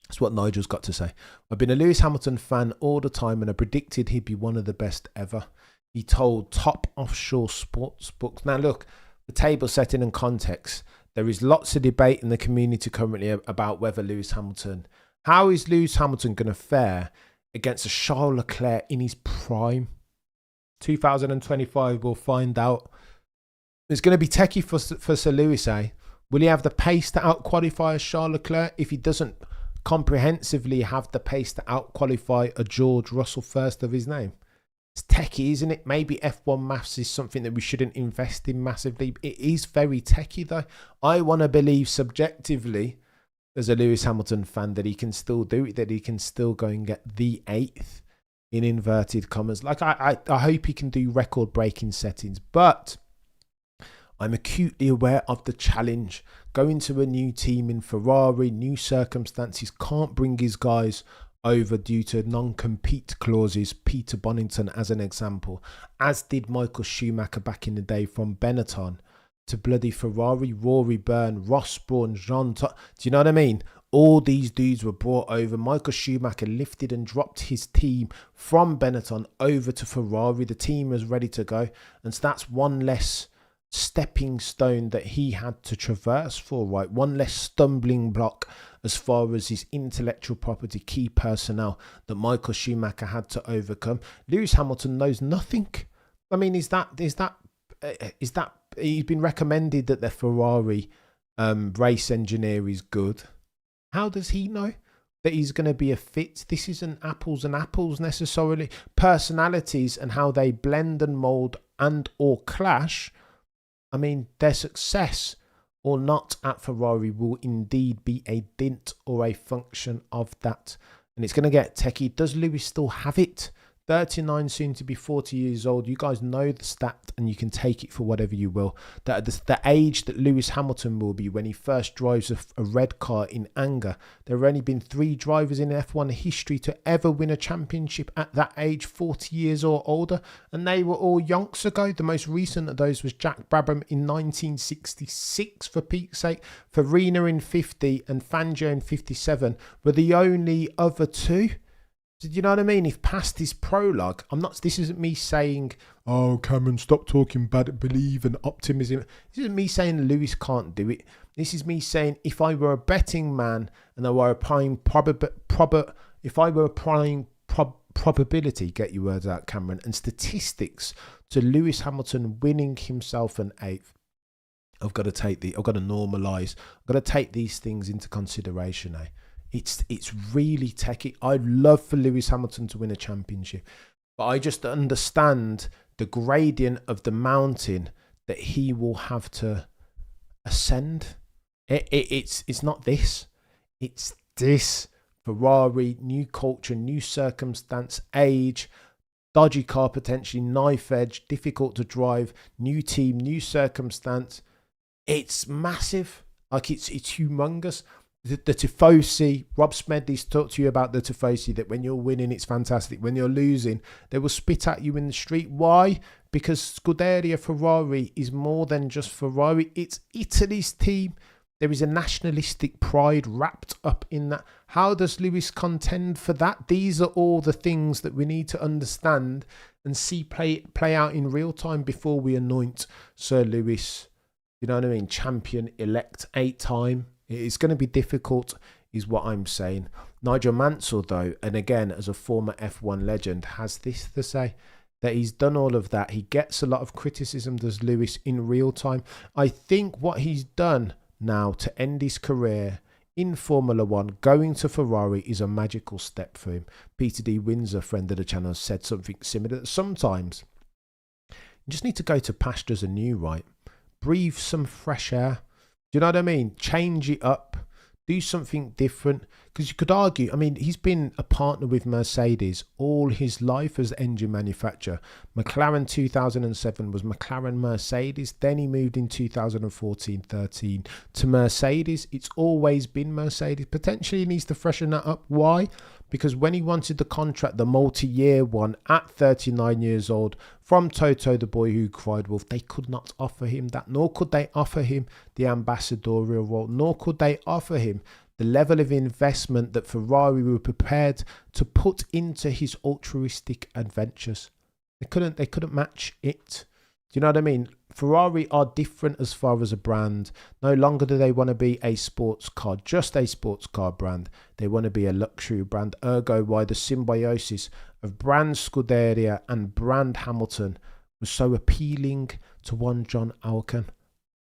That's what Nigel's got to say. I've been a Lewis Hamilton fan all the time and I predicted he'd be one of the best ever. He told top offshore sports books. Now look, the table setting and context. There is lots of debate in the community currently about whether how is Lewis Hamilton going to fare against a Charles Leclerc in his prime? 2025, we'll find out. It's going to be techie for Sir Lewis, eh? Will he have the pace to out-qualify a Charles Leclerc if he doesn't comprehensively have the pace to out-qualify a George Russell first of his name? It's techie, isn't it? Maybe F1 maths is something that we shouldn't invest in massively. It is very techie, though. I want to believe subjectively, as a Lewis Hamilton fan, that he can still do it, that he can still go and get the 8th in inverted commas. Like, I hope he can do record-breaking settings, but I'm acutely aware of the challenge. Going to a new team in Ferrari, new circumstances, can't bring his guys over due to non-compete clauses. Peter Bonington as an example, as did Michael Schumacher back in the day from Benetton to bloody Ferrari, Rory Byrne, Ross Brawn, do you know what I mean? All these dudes were brought over. Michael Schumacher lifted and dropped his team from Benetton over to Ferrari. The team was ready to go. And so that's one less stepping stone that he had to traverse for, right? One less stumbling block as far as his intellectual property, key personnel that Michael Schumacher had to overcome. Lewis Hamilton knows nothing. I mean, is that he's been recommended that the Ferrari race engineer is good. How does he know that he's going to be a fit? This isn't apples and apples necessarily. Personalities and how they blend and mould and or clash. I mean, their success or not at Ferrari will indeed be a dint or a function of that. And it's going to get techie. Does Lewis still have it? 39, soon to be 40 years old. You guys know the stat and you can take it for whatever you will. That the age that Lewis Hamilton will be when he first drives a red car in anger. There have only been 3 drivers in F1 history to ever win a championship at that age, 40 years or older. And they were all yonks ago. The most recent of those was Jack Brabham in 1966, for Pete's sake. Farina in 50 and Fangio in 57 were the only other 2. Do you know what I mean? If past his prologue, this isn't me saying, oh, Cameron, stop talking bad belief and optimism. This isn't me saying Lewis can't do it. This is me saying if I were a betting man and I were applying probability, get your words out, Cameron, and statistics to Lewis Hamilton winning himself an 8th, I've got to normalise. I've got to take these things into consideration, eh? It's really techie. I'd love for Lewis Hamilton to win a championship, but I just understand the gradient of the mountain that he will have to ascend. It's not this. It's this. Ferrari, new culture, new circumstance, age, dodgy car potentially, knife edge, difficult to drive, new team, new circumstance. It's massive. Like it's humongous. The Tifosi, Rob Smedley's talked to you about the Tifosi, that when you're winning, it's fantastic. When you're losing, they will spit at you in the street. Why? Because Scuderia Ferrari is more than just Ferrari. It's Italy's team. There is a nationalistic pride wrapped up in that. How does Lewis contend for that? These are all the things that we need to understand and see play out in real time before we anoint Sir Lewis, you know what I mean, champion-elect 8-time. It's going to be difficult, is what I'm saying. Nigel Mansell, though, and again, as a former F1 legend, has this to say, that he's done all of that. He gets a lot of criticism, does Lewis, in real time. I think what he's done now to end his career in Formula One, going to Ferrari, is a magical step for him. Peter D. Windsor, friend of the channel, said something similar. Sometimes you just need to go to pastures anew, right? Breathe some fresh air. Do you know what I mean? Change it up. Do something different. Because you could argue, I mean, he's been a partner with Mercedes all his life as engine manufacturer. McLaren 2007 was McLaren Mercedes. Then he moved in 2014-13 to Mercedes. It's always been Mercedes. Potentially he needs to freshen that up. Why? Because when he wanted the contract, the multi-year one, at 39 years old, from Toto, the boy who cried wolf, they could not offer him that, nor could they offer him the ambassadorial role, nor could they offer him the level of investment that Ferrari were prepared to put into his altruistic adventures. They couldn't match it. Do you know what I mean? Ferrari are different as far as a brand. No longer do they want to be a sports car, just a sports car brand. They want to be a luxury brand. Ergo, why the symbiosis of brand Scuderia and brand Hamilton was so appealing to one John Alcan.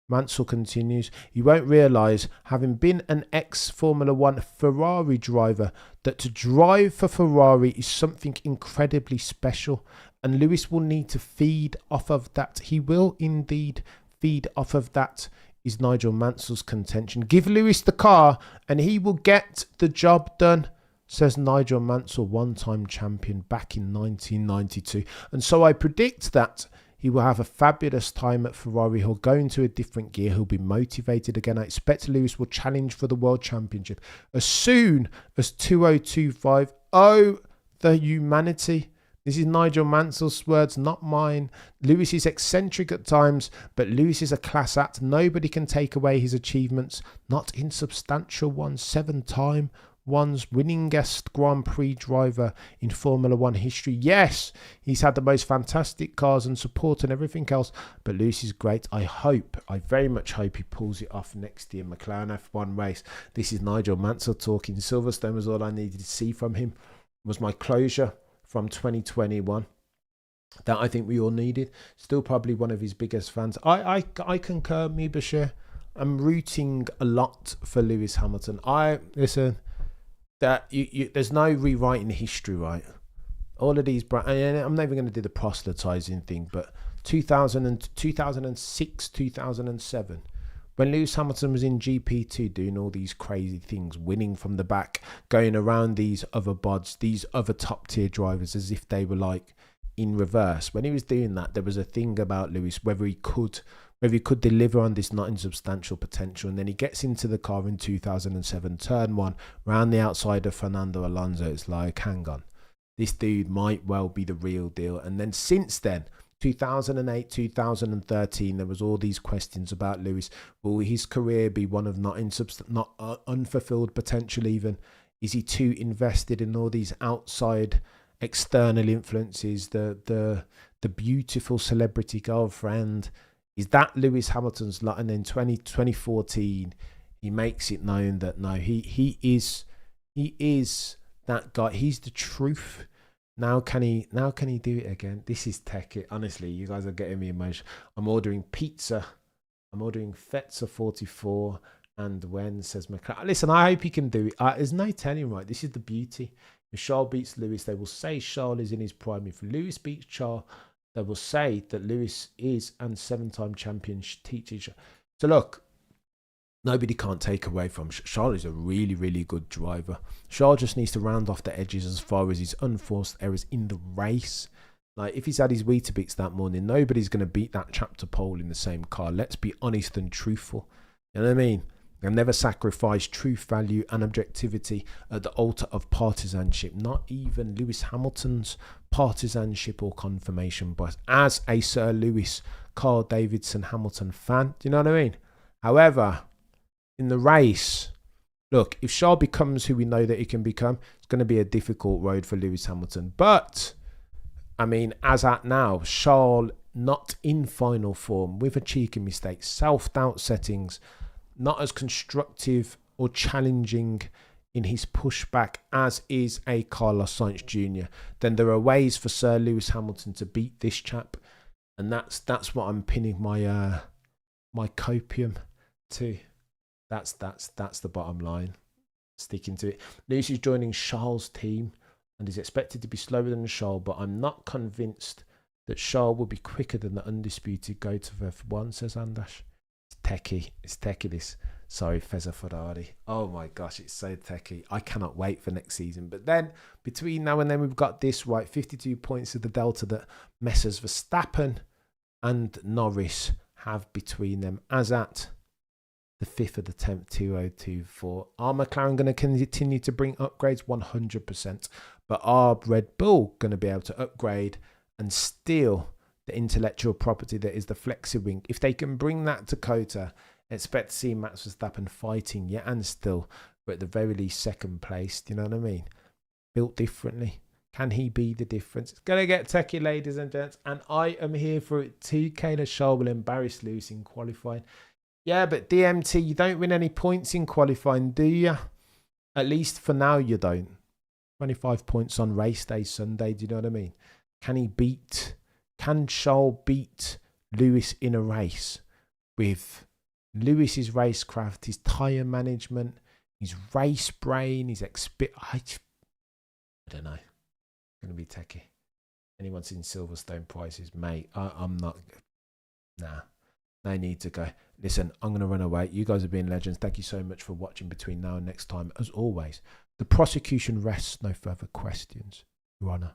Mansell continues, you won't realise, having been an ex-Formula One Ferrari driver, that to drive for Ferrari is something incredibly special, and Lewis will need to feed off of that. He will indeed feed off of that, is Nigel Mansell's contention. Give Lewis the car and he will get the job done, says Nigel Mansell, one-time champion back in 1992. And so I predict that he will have a fabulous time at Ferrari. He'll go into a different gear. He'll be motivated again. I expect Lewis will challenge for the World Championship as soon as 2025. Oh, the humanity. This is Nigel Mansell's words, not mine. Lewis is eccentric at times, but Lewis is a class act. Nobody can take away his achievements, not insubstantial ones. 7-time one's winningest Grand Prix driver in Formula One history. Yes, he's had the most fantastic cars and support and everything else, but Lewis is great. I very much hope he pulls it off next year, McLaren F1 race. This is Nigel Mansell talking. Silverstone was all I needed to see from him. It was my closure from 2021 that I think we all needed. Still probably one of his biggest fans. I concur, Mubashir. I'm rooting a lot for Lewis Hamilton. Listen, that there's no rewriting history, right? All of these and I'm never going to do the proselytizing thing, but 2006, 2007, when Lewis Hamilton was in GP2 doing all these crazy things, winning from the back, going around these other bods, these other top tier drivers as if they were like in reverse. When he was doing that, there was a thing about Lewis, whether he could deliver on this not insubstantial potential. And then he gets into the car in 2007, turn one, round the outside of Fernando Alonso. It's like, hang on, this dude might well be the real deal. And then since then, 2008, 2013, there was all these questions about Lewis. Will his career be one of not unfulfilled potential even? Is he too invested in all these outside external influences? The beautiful celebrity girlfriend. Is that Lewis Hamilton's lot? And then 2014, he makes it known that no, he is that guy. He's the truth. Now can he do it again? This is tech. Honestly, you guys are getting me emotional. I'm ordering pizza. I'm ordering Fetzer 44. And when says McLaren. Listen, I hope he can do it. There's no telling, right? This is the beauty. If Charles beats Lewis, they will say Charles is in his prime. If Lewis beats Charles, they will say that Lewis is and 7-time champion teacher. So look, nobody can't take away from Charles is a really, really good driver. Charles just needs to round off the edges as far as his unforced errors in the race. Like, if he's had his Weetabix that morning, nobody's going to beat that chapter pole in the same car. Let's be honest and truthful. You know what I mean? They'll never sacrifice truth, value and objectivity at the altar of partisanship. Not even Lewis Hamilton's partisanship or confirmation bias. As a Sir Lewis Carl Davidson Hamilton fan, do you know what I mean? However, in the race, look, if Charles becomes who we know that he can become, it's going to be a difficult road for Lewis Hamilton. But, I mean, as at now, Charles not in final form, with a cheeky mistake, self-doubt settings, not as constructive or challenging in his pushback as is a Carlos Sainz Jr., then there are ways for Sir Lewis Hamilton to beat this chap. And that's what I'm pinning my my copium to. That's the bottom line. Sticking to it. Lewis is joining Charles' team and is expected to be slower than Charles, but I'm not convinced that Charles will be quicker than the undisputed GOAT of F1, says Andash. It's techie this. Sorry, Fezza Ferrari. Oh my gosh, it's so techie. I cannot wait for next season. But then, between now and then, we've got this, right, 52 points of the delta that Messrs Verstappen and Norris have between them, as at the 5th of the 10th, 2024. Are McLaren going to continue to bring upgrades? 100%. But are Red Bull going to be able to upgrade and steal the intellectual property that is the flexi-wing? If they can bring that to Kota, expect to see Max Verstappen fighting yet and still, but at the very least second place. Do you know what I mean? Built differently. Can he be the difference? It's going to get techie, ladies and gents, and I am here for it too. Kayla Shaw will embarrass Lewis in qualifying. Yeah, but DMT, you don't win any points in qualifying, do you? At least for now, you don't. 25 points on race day Sunday, do you know what I mean? Can Charles beat Lewis in a race with Lewis's racecraft, his tyre management, his race brain, his I don't know. It's going to be techie. Anyone seen Silverstone prices? Mate, I'm not. Nah, no need to go. Listen, I'm going to run away. You guys have been legends. Thank you so much for watching between now and next time. As always, the prosecution rests no further questions, Your Honour.